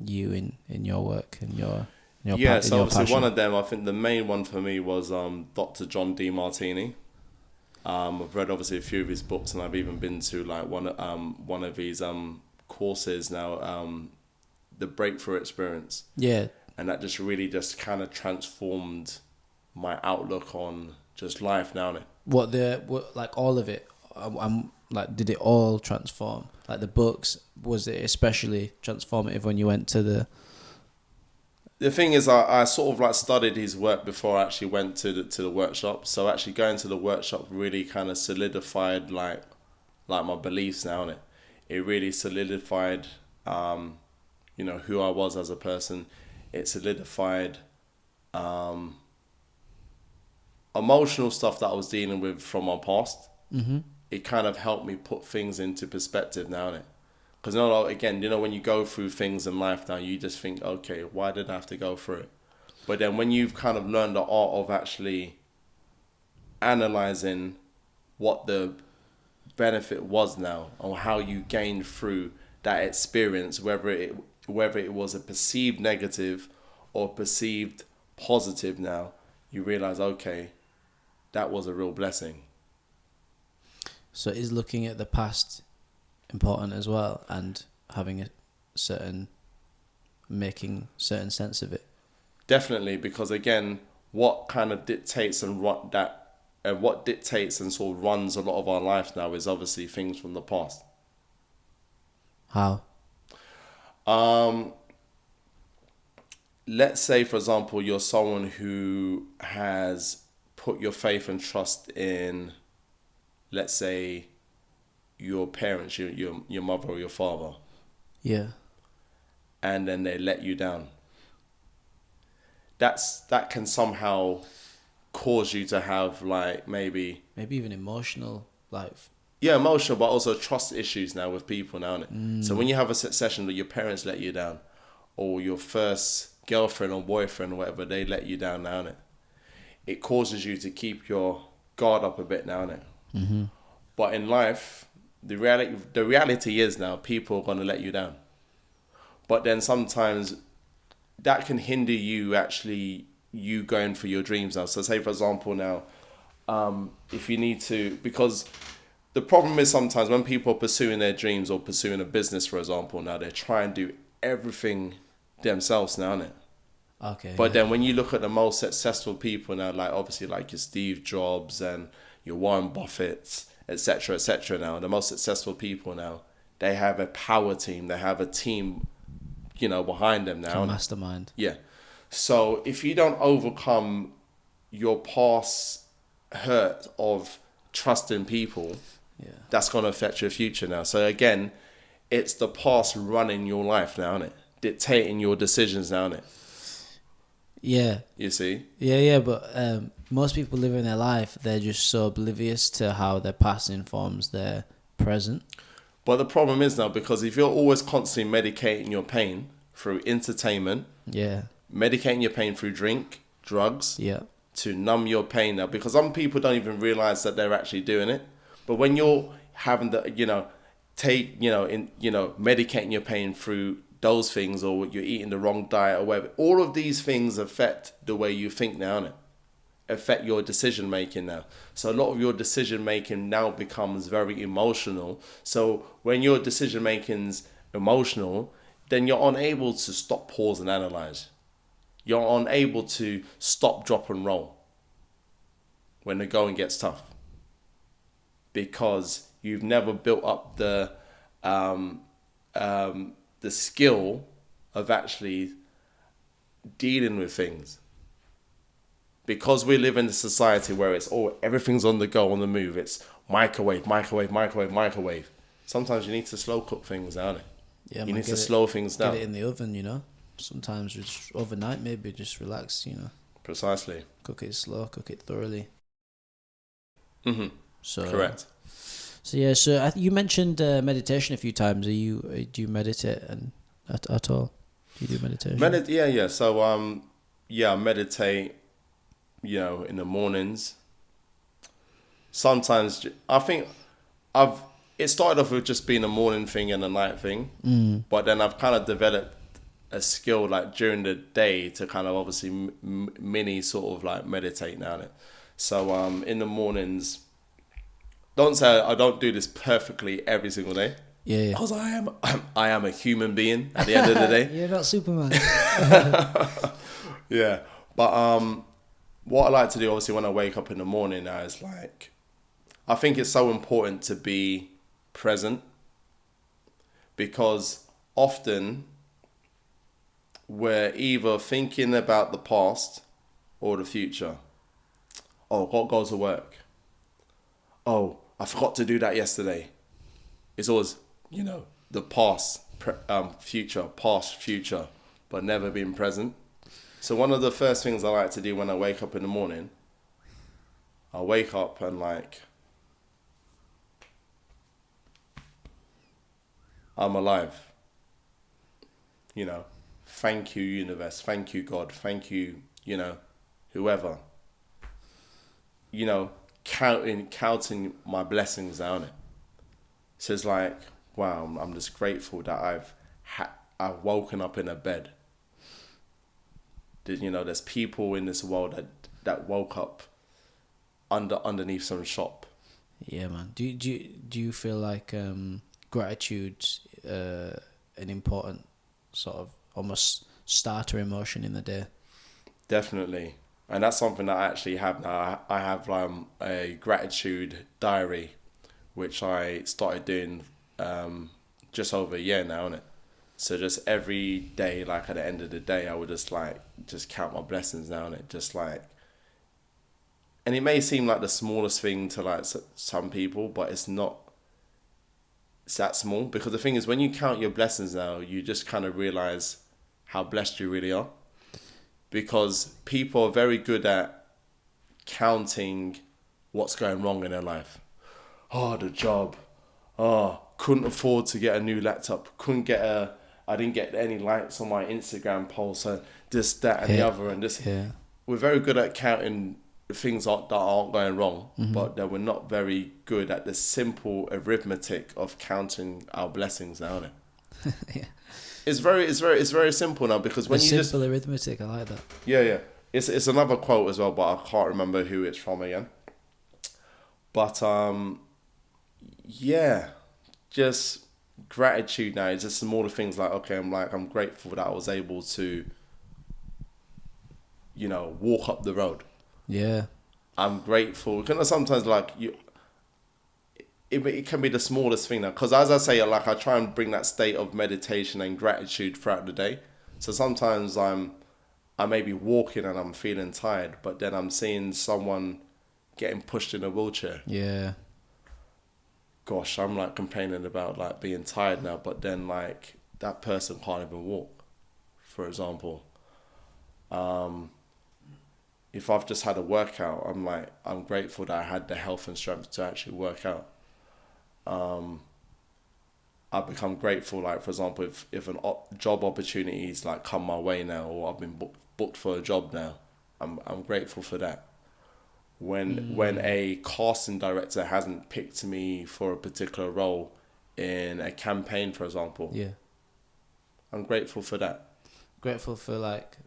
you in your work and your so obviously passion? One of them, I think the main one for me was Dr. John D. I've read obviously a few of his books, and I've even been to like one of his courses now, the Breakthrough Experience. Yeah. And that just really just kind of transformed my outlook on just life now. What like all of it? I'm like, did it all transform? Like the books, was it especially transformative when you went to the? The thing is, I sort of like studied his work before I actually went to the workshop. So actually going to the workshop really kind of solidified like my beliefs now in it. It really solidified, who I was as a person. It solidified emotional stuff that I was dealing with from my past. Mm-hmm. It kind of helped me put things into perspective now, innit? Because again, when you go through things in life now, you just think, okay, why did I have to go through it? But then when you've kind of learned the art of actually analysing what the benefit was now, or how you gained through that experience, whether it was a perceived negative or perceived positive, now you realise, okay, that was a real blessing. So is looking at the past important as well, and having a certain making certain sense of it. Definitely, because again, what kind of dictates what dictates and sort of runs a lot of our life now is obviously things from the past. How? Um, let's say, for example, you're someone who has put your faith and trust in, let's say, your parents, your mother or your father, Yeah. and then they let you down. That can somehow cause you to have like maybe Maybe even emotional, like. yeah, emotional, but also trust issues now with people now. So when you have a succession that your parents let you down, or your first girlfriend or boyfriend or whatever, they let you down now, it causes you to keep your guard up a bit now, But in life, the reality is now people are going to let you down. But then sometimes that can hinder you going for your dreams now. So say, for example, now, if you need to, because the problem is sometimes when people are pursuing their dreams or pursuing a business, for example, now they try and do everything themselves now, innit? Okay. But then when you look at the most successful people now, like obviously like your Steve Jobs and your Warren Buffett, etc., now, the most successful people now, they have a power team, they have a team, behind them now. A mastermind. Yeah. So if you don't overcome your past hurt of trusting people, that's going to affect your future now. So again, it's the past running your life now, isn't it? Dictating your decisions now, isn't it? Yeah. You see? Yeah, but most people living their life, they're just so oblivious to how their past informs their present. But the problem is now, because if you're always constantly medicating your pain through entertainment, medicating your pain through drink, drugs, to numb your pain now, because some people don't even realize that they're actually doing it. But when you're having to, medicating your pain through those things, or you're eating the wrong diet or whatever, all of these things affect the way you think now, innit? Affect your decision making now. So a lot of your decision making now becomes very emotional. So when your decision making's emotional, then you're unable to stop, pause, and analyze. You're unable to stop, drop, and roll when the going gets tough, because you've never built up the skill of actually dealing with things. Because we live in a society where it's everything's on the go, on the move. It's microwave. Sometimes you need to slow cook things down. Yeah, you need to slow things down. Get it in the oven, Sometimes just overnight, maybe just relax, Precisely. Cook it slow, cook it thoroughly. Mm-hmm. So correct. So yeah, you mentioned meditation a few times. Do you meditate at all? Do you do meditation? Yeah. So I meditate. In the mornings. Sometimes I think it started off with just being a morning thing and a night thing, but then I've kind of developed a skill like during the day to kind of obviously mini sort of like meditate now. So in the mornings, don't say I don't do this perfectly every single day. Yeah. Because I am a human being at the end of the day. You're not Superman. Yeah, but what I like to do, obviously, when I wake up in the morning now is like, I think it's so important to be present, because often we're either thinking about the past or the future. Oh, got to go to work. Oh, I forgot to do that yesterday. It's always, the past, future, but never being present. So one of the first things I like to do when I wake up in the morning, I wake up and like, I'm alive. Thank you, universe. Thank you, God. Thank you, whoever. Counting my blessings down it. So it's like, wow, I'm just grateful that I've woken up in a bed. There's people in this world that woke up underneath some shop. Yeah, man. Do you feel like gratitude's an important sort of almost starter emotion in the day. Definitely. And that's something that I actually have now. I have a gratitude diary, which I started doing just over a year now, innit? So just every day, like at the end of the day, I would just count my blessings now, innit? Just like, and it may seem like the smallest thing to like some people, but it's not. It's that small, because the thing is, when you count your blessings now, you just kind of realize how blessed you really are. Because people are very good at counting what's going wrong in their life. Oh, the job. Oh, couldn't afford to get a new laptop. I didn't get any likes on my Instagram post. And this, that, and the other, and this. Yeah. We're very good at counting things that aren't going wrong, but that we're not very good at the simple arithmetic of counting our blessings now. Yeah. It's very simple now, because when simple arithmetic, I like that. Yeah. It's another quote as well, but I can't remember who it's from again. But yeah, just gratitude now. It's just smaller things like, okay, I'm grateful that I was able to, walk up the road. Yeah. I'm grateful. Because sometimes it can be the smallest thing now. Because as I say, like I try and bring that state of meditation and gratitude throughout the day. So sometimes I may be walking and I'm feeling tired, but then I'm seeing someone getting pushed in a wheelchair. Yeah. Gosh, I'm like complaining about like being tired now, but then like that person can't even walk, for example. If I've just had a workout, I'm grateful that I had the health and strength to actually work out. I've become grateful, like for example, if an job opportunities like come my way now, or I've been booked for a job now, I'm grateful for that. When a casting director hasn't picked me for a particular role in a campaign, for example, Yeah. I'm grateful for that. Grateful for like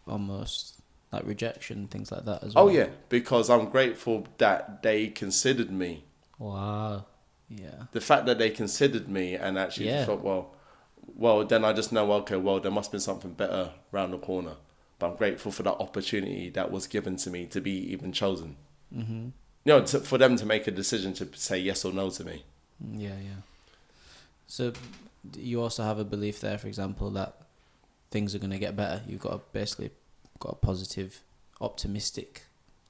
almost like rejection, things like that as well. Oh yeah, because I'm grateful that they considered me. Wow. Yeah. The fact that they considered me and actually thought, well, then I just know, okay, well, there must be something better around the corner. But I'm grateful for that opportunity that was given to me to be even chosen. Mm-hmm. For them to make a decision to say yes or no to me. Yeah. So you also have a belief there, for example, that things are going to get better. You've got a positive, optimistic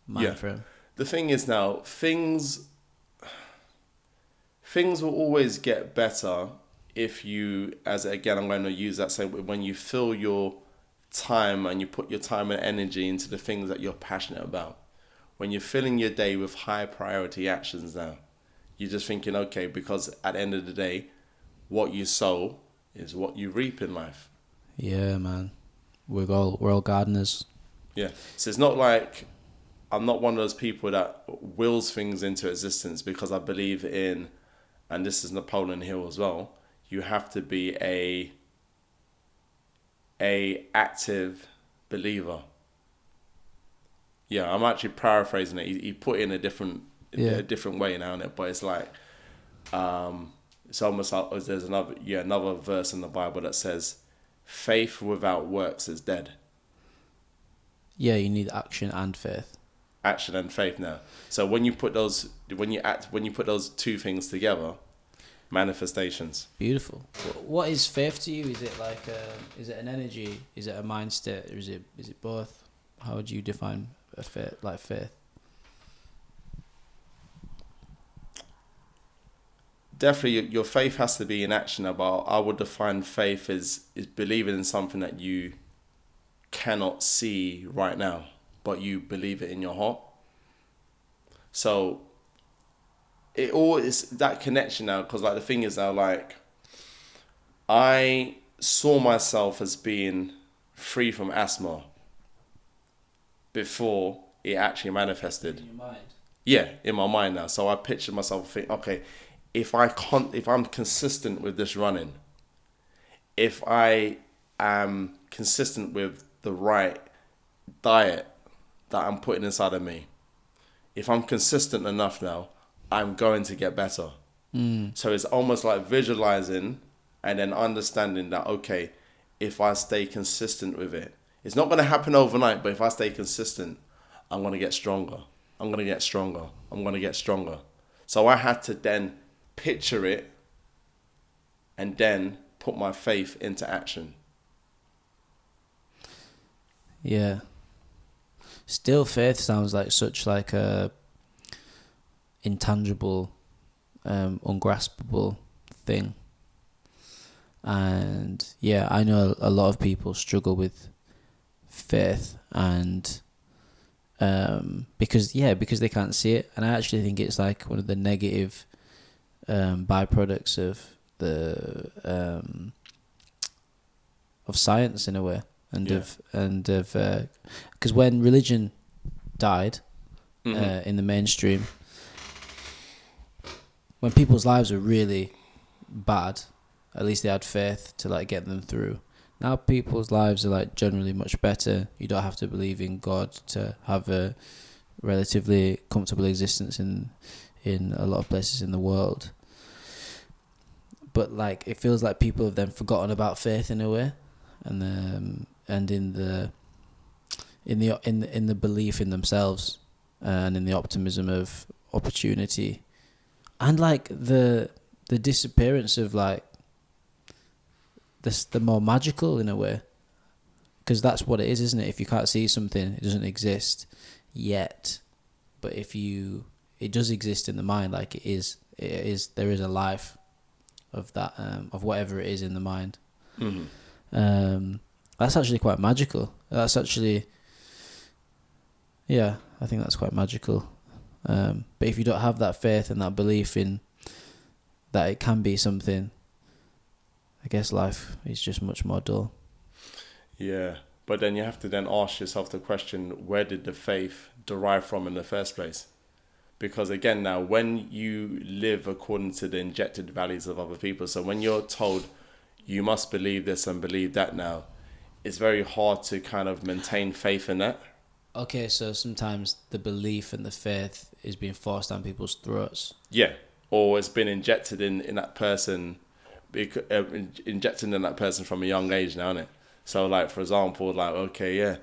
mind frame. The thing is now, things will always get better if you, I'm going to use that same, when you fill your time and you put your time and energy into the things that you're passionate about. When you're filling your day with high priority actions now, you're just thinking, okay, because at the end of the day, what you sow is what you reap in life. Yeah, man. We're all gardeners. Yeah. So it's not like I'm not one of those people that wills things into existence, because I believe in, and this is Napoleon Hill as well, you have to be a active believer. Yeah, I'm actually paraphrasing it. He put it in a different way now, but it's like it's almost like there's another verse in the Bible that says, faith without works is dead. Yeah, you need action and faith. Action and faith now. So when you put those two things together, manifestations. Beautiful. What is faith to you? Is it like is it an energy? Is it a mind state? Or is it both? How would you define a faith? Definitely, your faith has to be in action. But I would define faith as believing in something that you cannot see right now, but you believe it in your heart. So it all is that connection now, because like the thing is now, like I saw myself as being free from asthma before it actually manifested. In your mind? Yeah, in my mind now. So I pictured myself thinking, okay, if I'm consistent with this running, if I am consistent with the right diet that I'm putting inside of me, if I'm consistent enough now, I'm going to get better. So it's almost like visualizing and then understanding that, okay, if I stay consistent with it. It's not going to happen overnight, but if I stay consistent, I'm going to get stronger. I'm going to get stronger. I'm going to get stronger. So I had to then picture it and then put my faith into action. Yeah. Still, faith sounds like such like a intangible, ungraspable thing. And yeah, I know a lot of people struggle with faith, and because they can't see it. And I actually think it's like one of the negative byproducts of the of science in a way, and because when religion died in the mainstream, when people's lives were really bad, at least they had faith to like get them through. Now people's lives are like generally much better. You don't have to believe in God to have a relatively comfortable existence in a lot of places in the world. But like it feels like people have then forgotten about faith in a way, and in the belief in themselves, and in the optimism of opportunity, and like the disappearance of like the more magical in a way, because that's what it is, isn't it? If you can't see something, it doesn't exist yet. But it does exist in the mind, like it is. There is a life of that, of whatever it is in the mind. That's actually quite magical. That's actually, yeah, I think that's quite magical. But if you don't have that faith and that belief in that it can be something, I guess life is just much more dull. Yeah, but then you have to then ask yourself the question, where did the faith derive from in the first place? Because again, now, when you live according to the injected values of other people, so when you're told you must believe this and believe that now, it's very hard to kind of maintain faith in that. Okay, so sometimes the belief and the faith is being forced down people's throats. Yeah, or it's been injected in that person, injected in that person from a young age now, isn't it? So, like, for example, like, okay,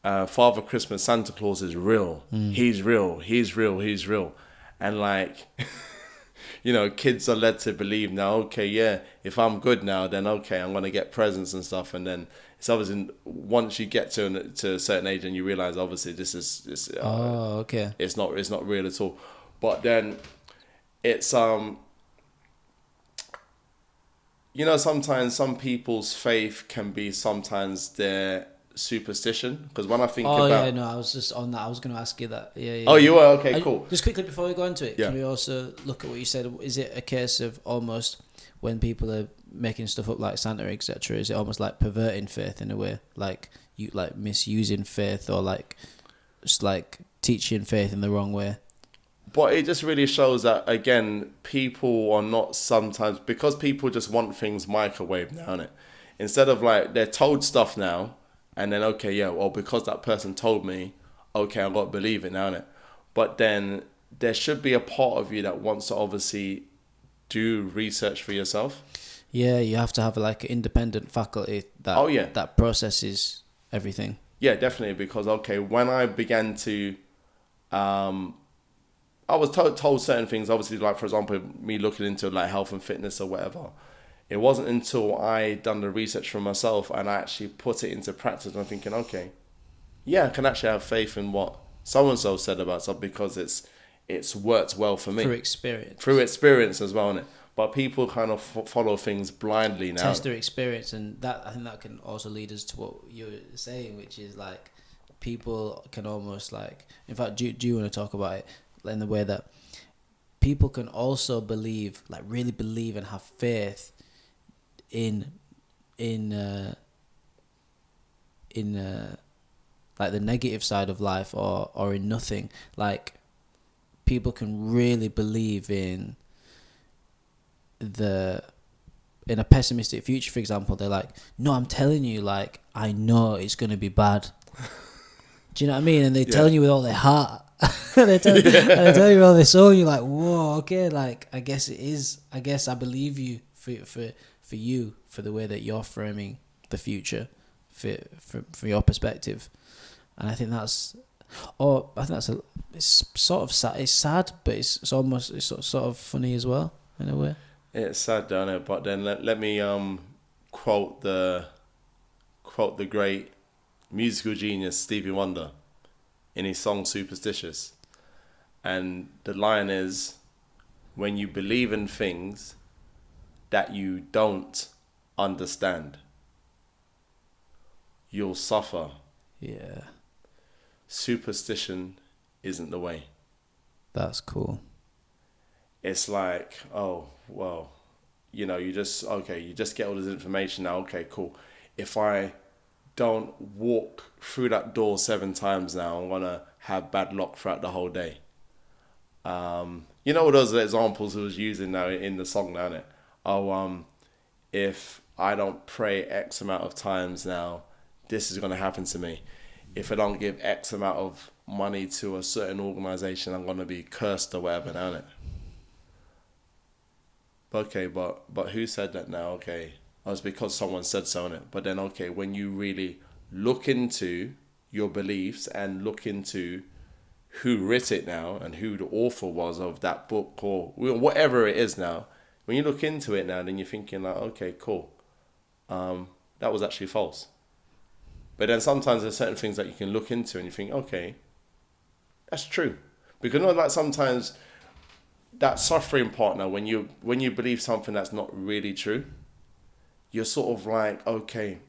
Father Christmas, Santa Claus is real. He's real. He's real. He's real. And like, you know, kids are led to believe now, okay, yeah, if I'm good now, then okay, I'm going to get presents and stuff. And then it's obviously, once you get to a certain age and you realize, obviously, okay, it's not real at all. But then it's, you know, sometimes some people's faith can be sometimes their superstition. Because when I think about... Oh, yeah, no, I was just on that. I was going to ask you that. Yeah. Oh, you were? Okay, cool. Just quickly before we go into it, can we also look at what you said? Is it a case of almost when people are making stuff up like Santa, etc., is it almost like perverting faith in a way? Like you like misusing faith, or like just like teaching faith in the wrong way? But it just really shows that, again, people are not sometimes... Because people just want things microwave now, innit? Instead of like, they're told stuff now, and then, okay, yeah, well, because that person told me, okay, I've got to believe it now, innit? But then there should be a part of you that wants to obviously do research for yourself. Yeah, you have to have like an independent faculty that that processes everything. Yeah, definitely, because, okay, when I began to... I was told certain things, obviously, like, for example, me looking into like health and fitness or whatever. It wasn't until I done the research for myself and I actually put it into practice, and I'm thinking, okay, yeah, I can actually have faith in what so-and-so said about something because it's worked well for me. Through experience. Through experience as well, innit? But people kind of follow things blindly now. Test their experience, and that, I think that can also lead us to what you're saying, which is like people can almost like... In fact, do you want to talk about it? In the way that people can also believe, like really believe and have faith in like the negative side of life, or in nothing. Like people can really believe in a pessimistic future, for example. They're like, no, I'm telling you, like, I know it's going to be bad. Do you know what I mean? And they're telling you with all their heart. they tell you all this, so you're like, whoa, okay, like I guess it is. I guess I believe you for for you, for the way that you're framing the future, from your perspective. And I think that's, it's sort of sad. It's sad, but it's almost, it's sort of funny as well in a way. It's sad, don't it? But then let me quote the great musical genius Stevie Wonder in his song Superstitious. And the line is, when you believe in things that you don't understand, you'll suffer. Yeah. Superstition isn't the way. That's cool. It's like, oh, well, you just get all this information now. Okay, cool. If I don't walk through that door 7 times now, I'm going to have bad luck throughout the whole day. You know what those examples he was using now in the song, now, innit? Oh, if I don't pray X amount of times now, this is going to happen to me. If I don't give X amount of money to a certain organisation, I'm going to be cursed or whatever, now, innit? Okay, but who said that now? Okay, oh, it's because someone said so, innit? But then, okay, when you really look into your beliefs and look into who wrote it now and who the author was of that book or whatever it is now, when you look into it now, then you're thinking like, okay, cool, that was actually false. But then sometimes there's certain things that you can look into and you think, okay, that's true. Because like sometimes that suffering part now, when you believe something that's not really true, you're sort of like, okay,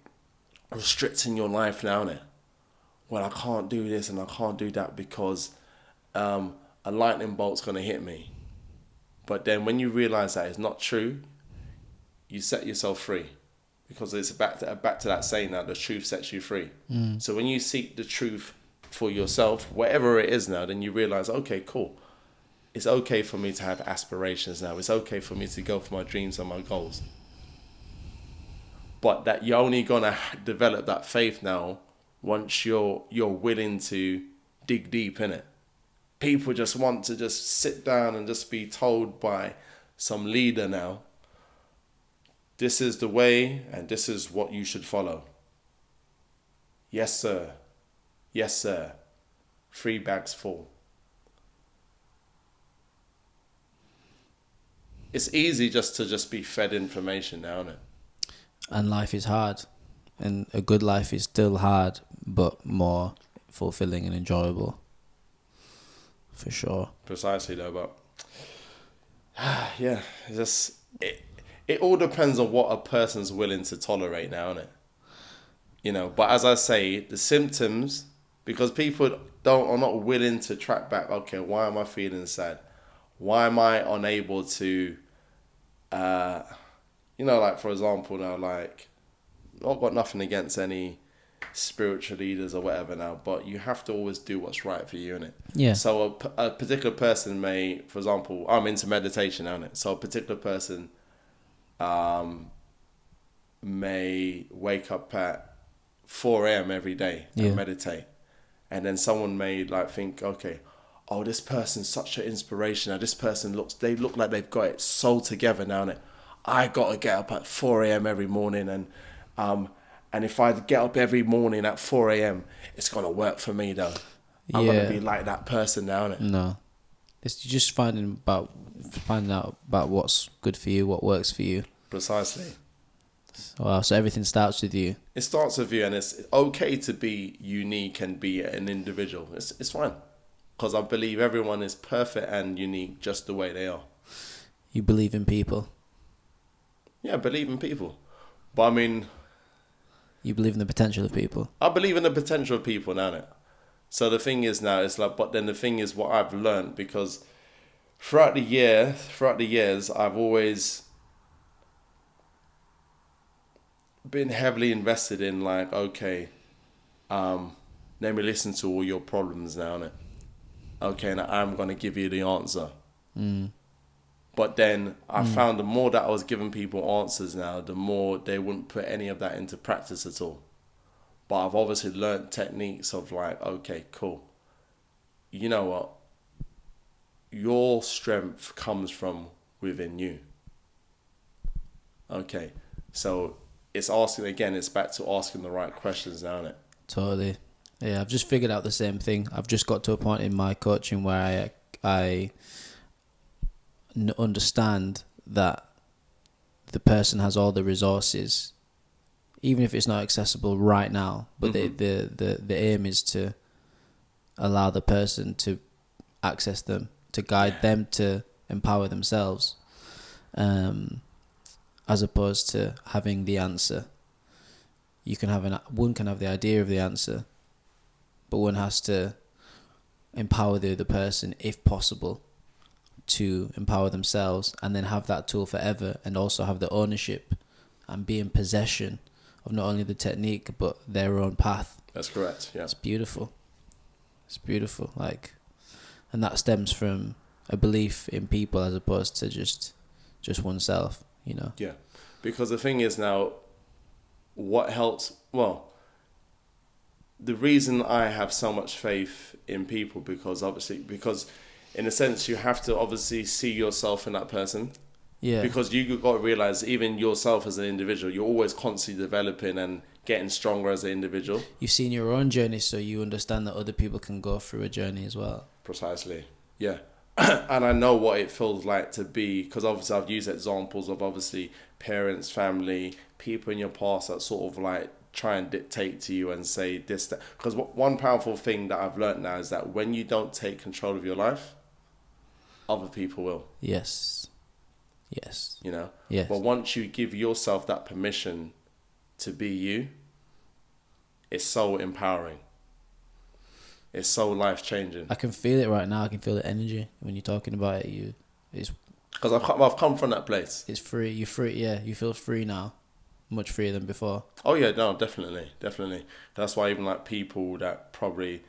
restricting your life now, innit? Well, I can't do this and I can't do that because a lightning bolt's going to hit me. But then when you realise that it's not true, you set yourself free. Because it's back to that saying that the truth sets you free. So when you seek the truth for yourself, whatever it is now, then you realise, okay, cool. It's okay for me to have aspirations now. It's okay for me to go for my dreams and my goals. But that you're only going to develop that faith now once you're willing to dig deep in it. People just want to just sit down and just be told by some leader now, this is the way and this is what you should follow. Yes, sir. Yes, sir. 3 bags full. It's easy just to be fed information now, isn't it? And life is hard. And a good life is still hard, but more fulfilling and enjoyable. For sure. Precisely, though, but yeah, it all depends on what a person's willing to tolerate now, innit? But as I say, the symptoms, because people are not willing to track back, okay, why am I feeling sad? Why am I unable to, like, for example, now, like, I've got nothing against any spiritual leaders or whatever now, but you have to always do what's right for you, innit? Yeah. So a particular person may, for example, I'm into meditation now, innit? So a particular person may wake up at 4 a.m. every day and meditate. And then someone may like think, okay, oh, this person's such an inspiration. Now this person they look like they've got it so together now, innit? I got to get up at 4 a.m. every morning and if I get up every morning at 4 a.m., it's going to work for me, though. I'm going to be like that person now, innit? No. It's just finding out about what's good for you, what works for you. Precisely. Wow, so everything starts with you. It starts with you, and it's okay to be unique and be an individual. It's fine. Because I believe everyone is perfect and unique just the way they are. You believe in people? Yeah, I believe in people. But I mean... You believe in the potential of people? I believe in the potential of people now, innit? So the thing is now, it's like, but then the thing is what I've learned, because throughout the years, I've always been heavily invested in like, okay, let me listen to all your problems now, innit? Okay, now I'm going to give you the answer. But then I found the more that I was giving people answers now, the more they wouldn't put any of that into practice at all. But I've obviously learned techniques of like, okay, cool. You know what? Your strength comes from within you. Okay, So it's asking again. It's back to asking the right questions now, isn't it? Totally. Yeah, I've just figured out the same thing. I've just got to a point in my coaching where I understand that the person has all the resources, even if it's not accessible right now. But the aim is to allow the person to access them, to guide them to empower themselves, as opposed to having the answer. One can have the idea of the answer, but one has to empower the other person, if possible, to empower themselves, and then have that tool forever, and also have the ownership and be in possession of not only the technique but their own path. That's correct. Yeah, it's beautiful. It's beautiful. And that stems from a belief in people as opposed to just oneself. Yeah, because the thing is now, what helps? Well, the reason I have so much faith in people because in a sense you have to obviously see yourself in that person. Yeah. Because you got to realize even yourself as an individual, you're always constantly developing and getting stronger as an individual. You've seen your own journey, so you understand that other people can go through a journey as well. Precisely. Yeah. And I know what it feels like to be, because obviously I've used examples of obviously parents, family, people in your past that sort of like try and dictate to you and say this, that. Because one powerful thing that I've learned now is that when you don't take control of your life, other people will. Yes. Yes. But once you give yourself that permission to be you, it's so empowering. It's so life-changing. I can feel it right now. I can feel the energy when you're talking about it. It's because I've come from that place. It's free. You're free. Yeah, you feel free now, much freer than before. Oh yeah, no, definitely. That's why even like people that probably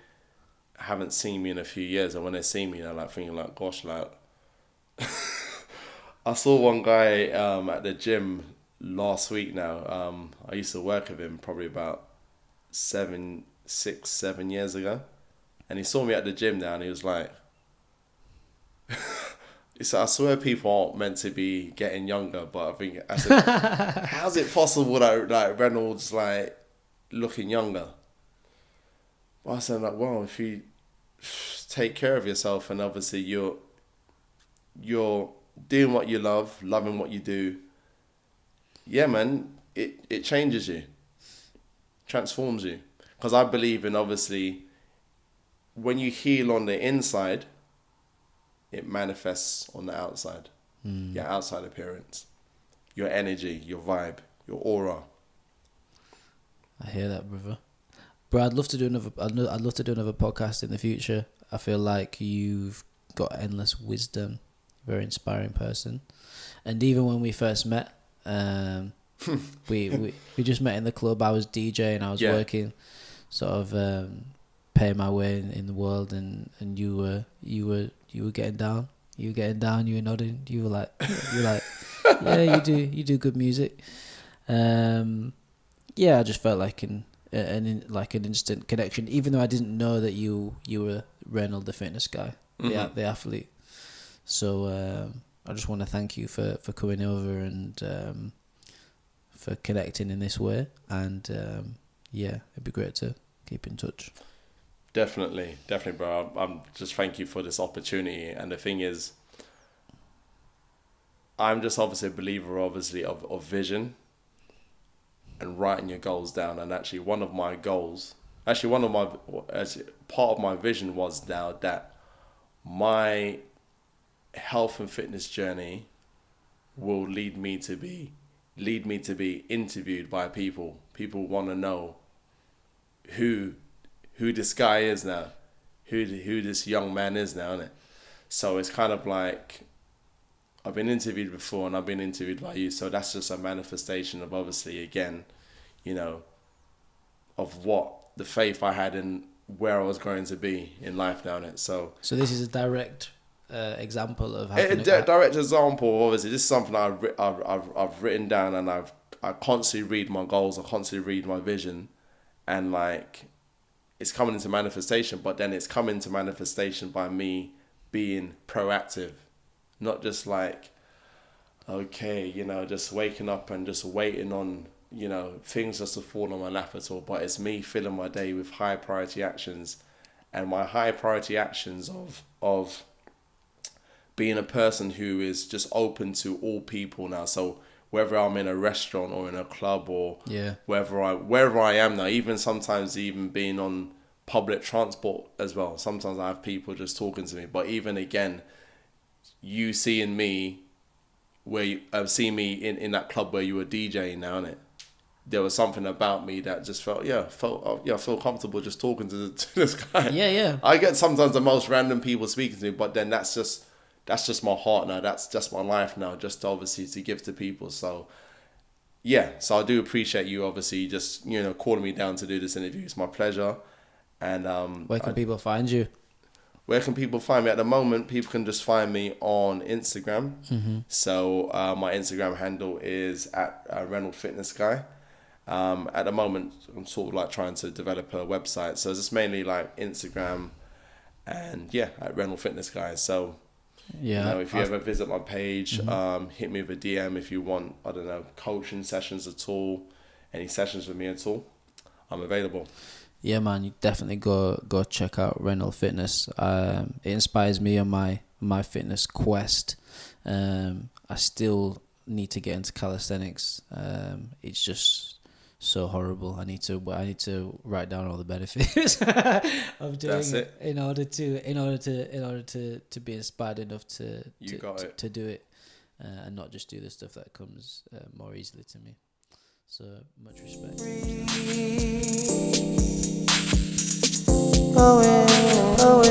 haven't seen me in a few years, and when they see me, they're like thinking like, gosh, like. I saw one guy at the gym last week now. I used to work with him probably about 7 years ago. And he saw me at the gym now and he was like, he said, I swear people aren't meant to be getting younger, but I said, how's it possible that like Reynolds like looking younger? Well, I said like, well, if you take care of yourself and obviously you're doing what you love, loving what you do, yeah, man, it changes you, transforms you. Because I believe in obviously when you heal on the inside, it manifests on the outside. Your outside appearance, your energy, your vibe, your aura. I hear that, brother. Bro, I'd love to do another podcast in the future. I feel like you've got endless wisdom. Very inspiring person. And even when we first met, we just met in the club. I was DJing, I was working, sort of paying my way in the world, and you were getting down. You were nodding. You were like, yeah, you do good music. I just felt like an instant connection, even though I didn't know that you were Reynolds the fitness guy, the athlete. So I just want to thank you for coming over and for connecting in this way. And it'd be great to keep in touch. Definitely, bro. I'm just thank you for this opportunity. And the thing is, I'm just obviously a believer, obviously, of vision and writing your goals down. And actually, part of my vision was now that my health and fitness journey will lead me to be interviewed by people. People want to know who this guy is now, who this young man is now, isn't it? So it's kind of like I've been interviewed before and I've been interviewed by you. So that's just a manifestation of obviously, again, of what the faith I had in where I was going to be in life now, innit? So this is a direct example of a direct example. Obviously, this is something I've written down, and I constantly read my goals. I constantly read my vision, and like it's coming into manifestation. But then it's coming into manifestation by me being proactive, not just like okay, you know, just waking up and just waiting on, you know, things just to fall on my lap at all. But it's me filling my day with high priority actions, and my high priority actions of being a person who is just open to all people now. So whether I'm in a restaurant or in a club or Yeah. wherever I am now, even sometimes even being on public transport as well. Sometimes I have people just talking to me. But even again, you seeing me where you see me in that club where you were DJing now, innit? There was something about me that just I feel comfortable just talking to this guy. Yeah, yeah. I get sometimes the most random people speaking to me, but then that's just my heart now. That's just my life now. Just obviously to give to people. So yeah, so I do appreciate you obviously just, you know, calling me down to do this interview. It's my pleasure. And Where can people find you? where can people find me? At the moment, people can just find me on Instagram. So my Instagram handle is at Bukky Sky. At the moment, I'm sort of like trying to develop a website. So it's just mainly like Instagram and yeah, at Bukky Sky. So, Yeah. you know, if you ever visit my page, hit me with a DM if you want, I don't know, coaching sessions at all, any sessions with me at all, I'm available. Yeah, man, you definitely go check out Renal Fitness. It inspires me on my fitness quest. I still need to get into calisthenics. It's just so horrible. I need to write down all the benefits of doing That's it in order to be inspired enough to do it, and not just do the stuff that comes more easily to me. So much respect. Oh, yeah, oh, yeah.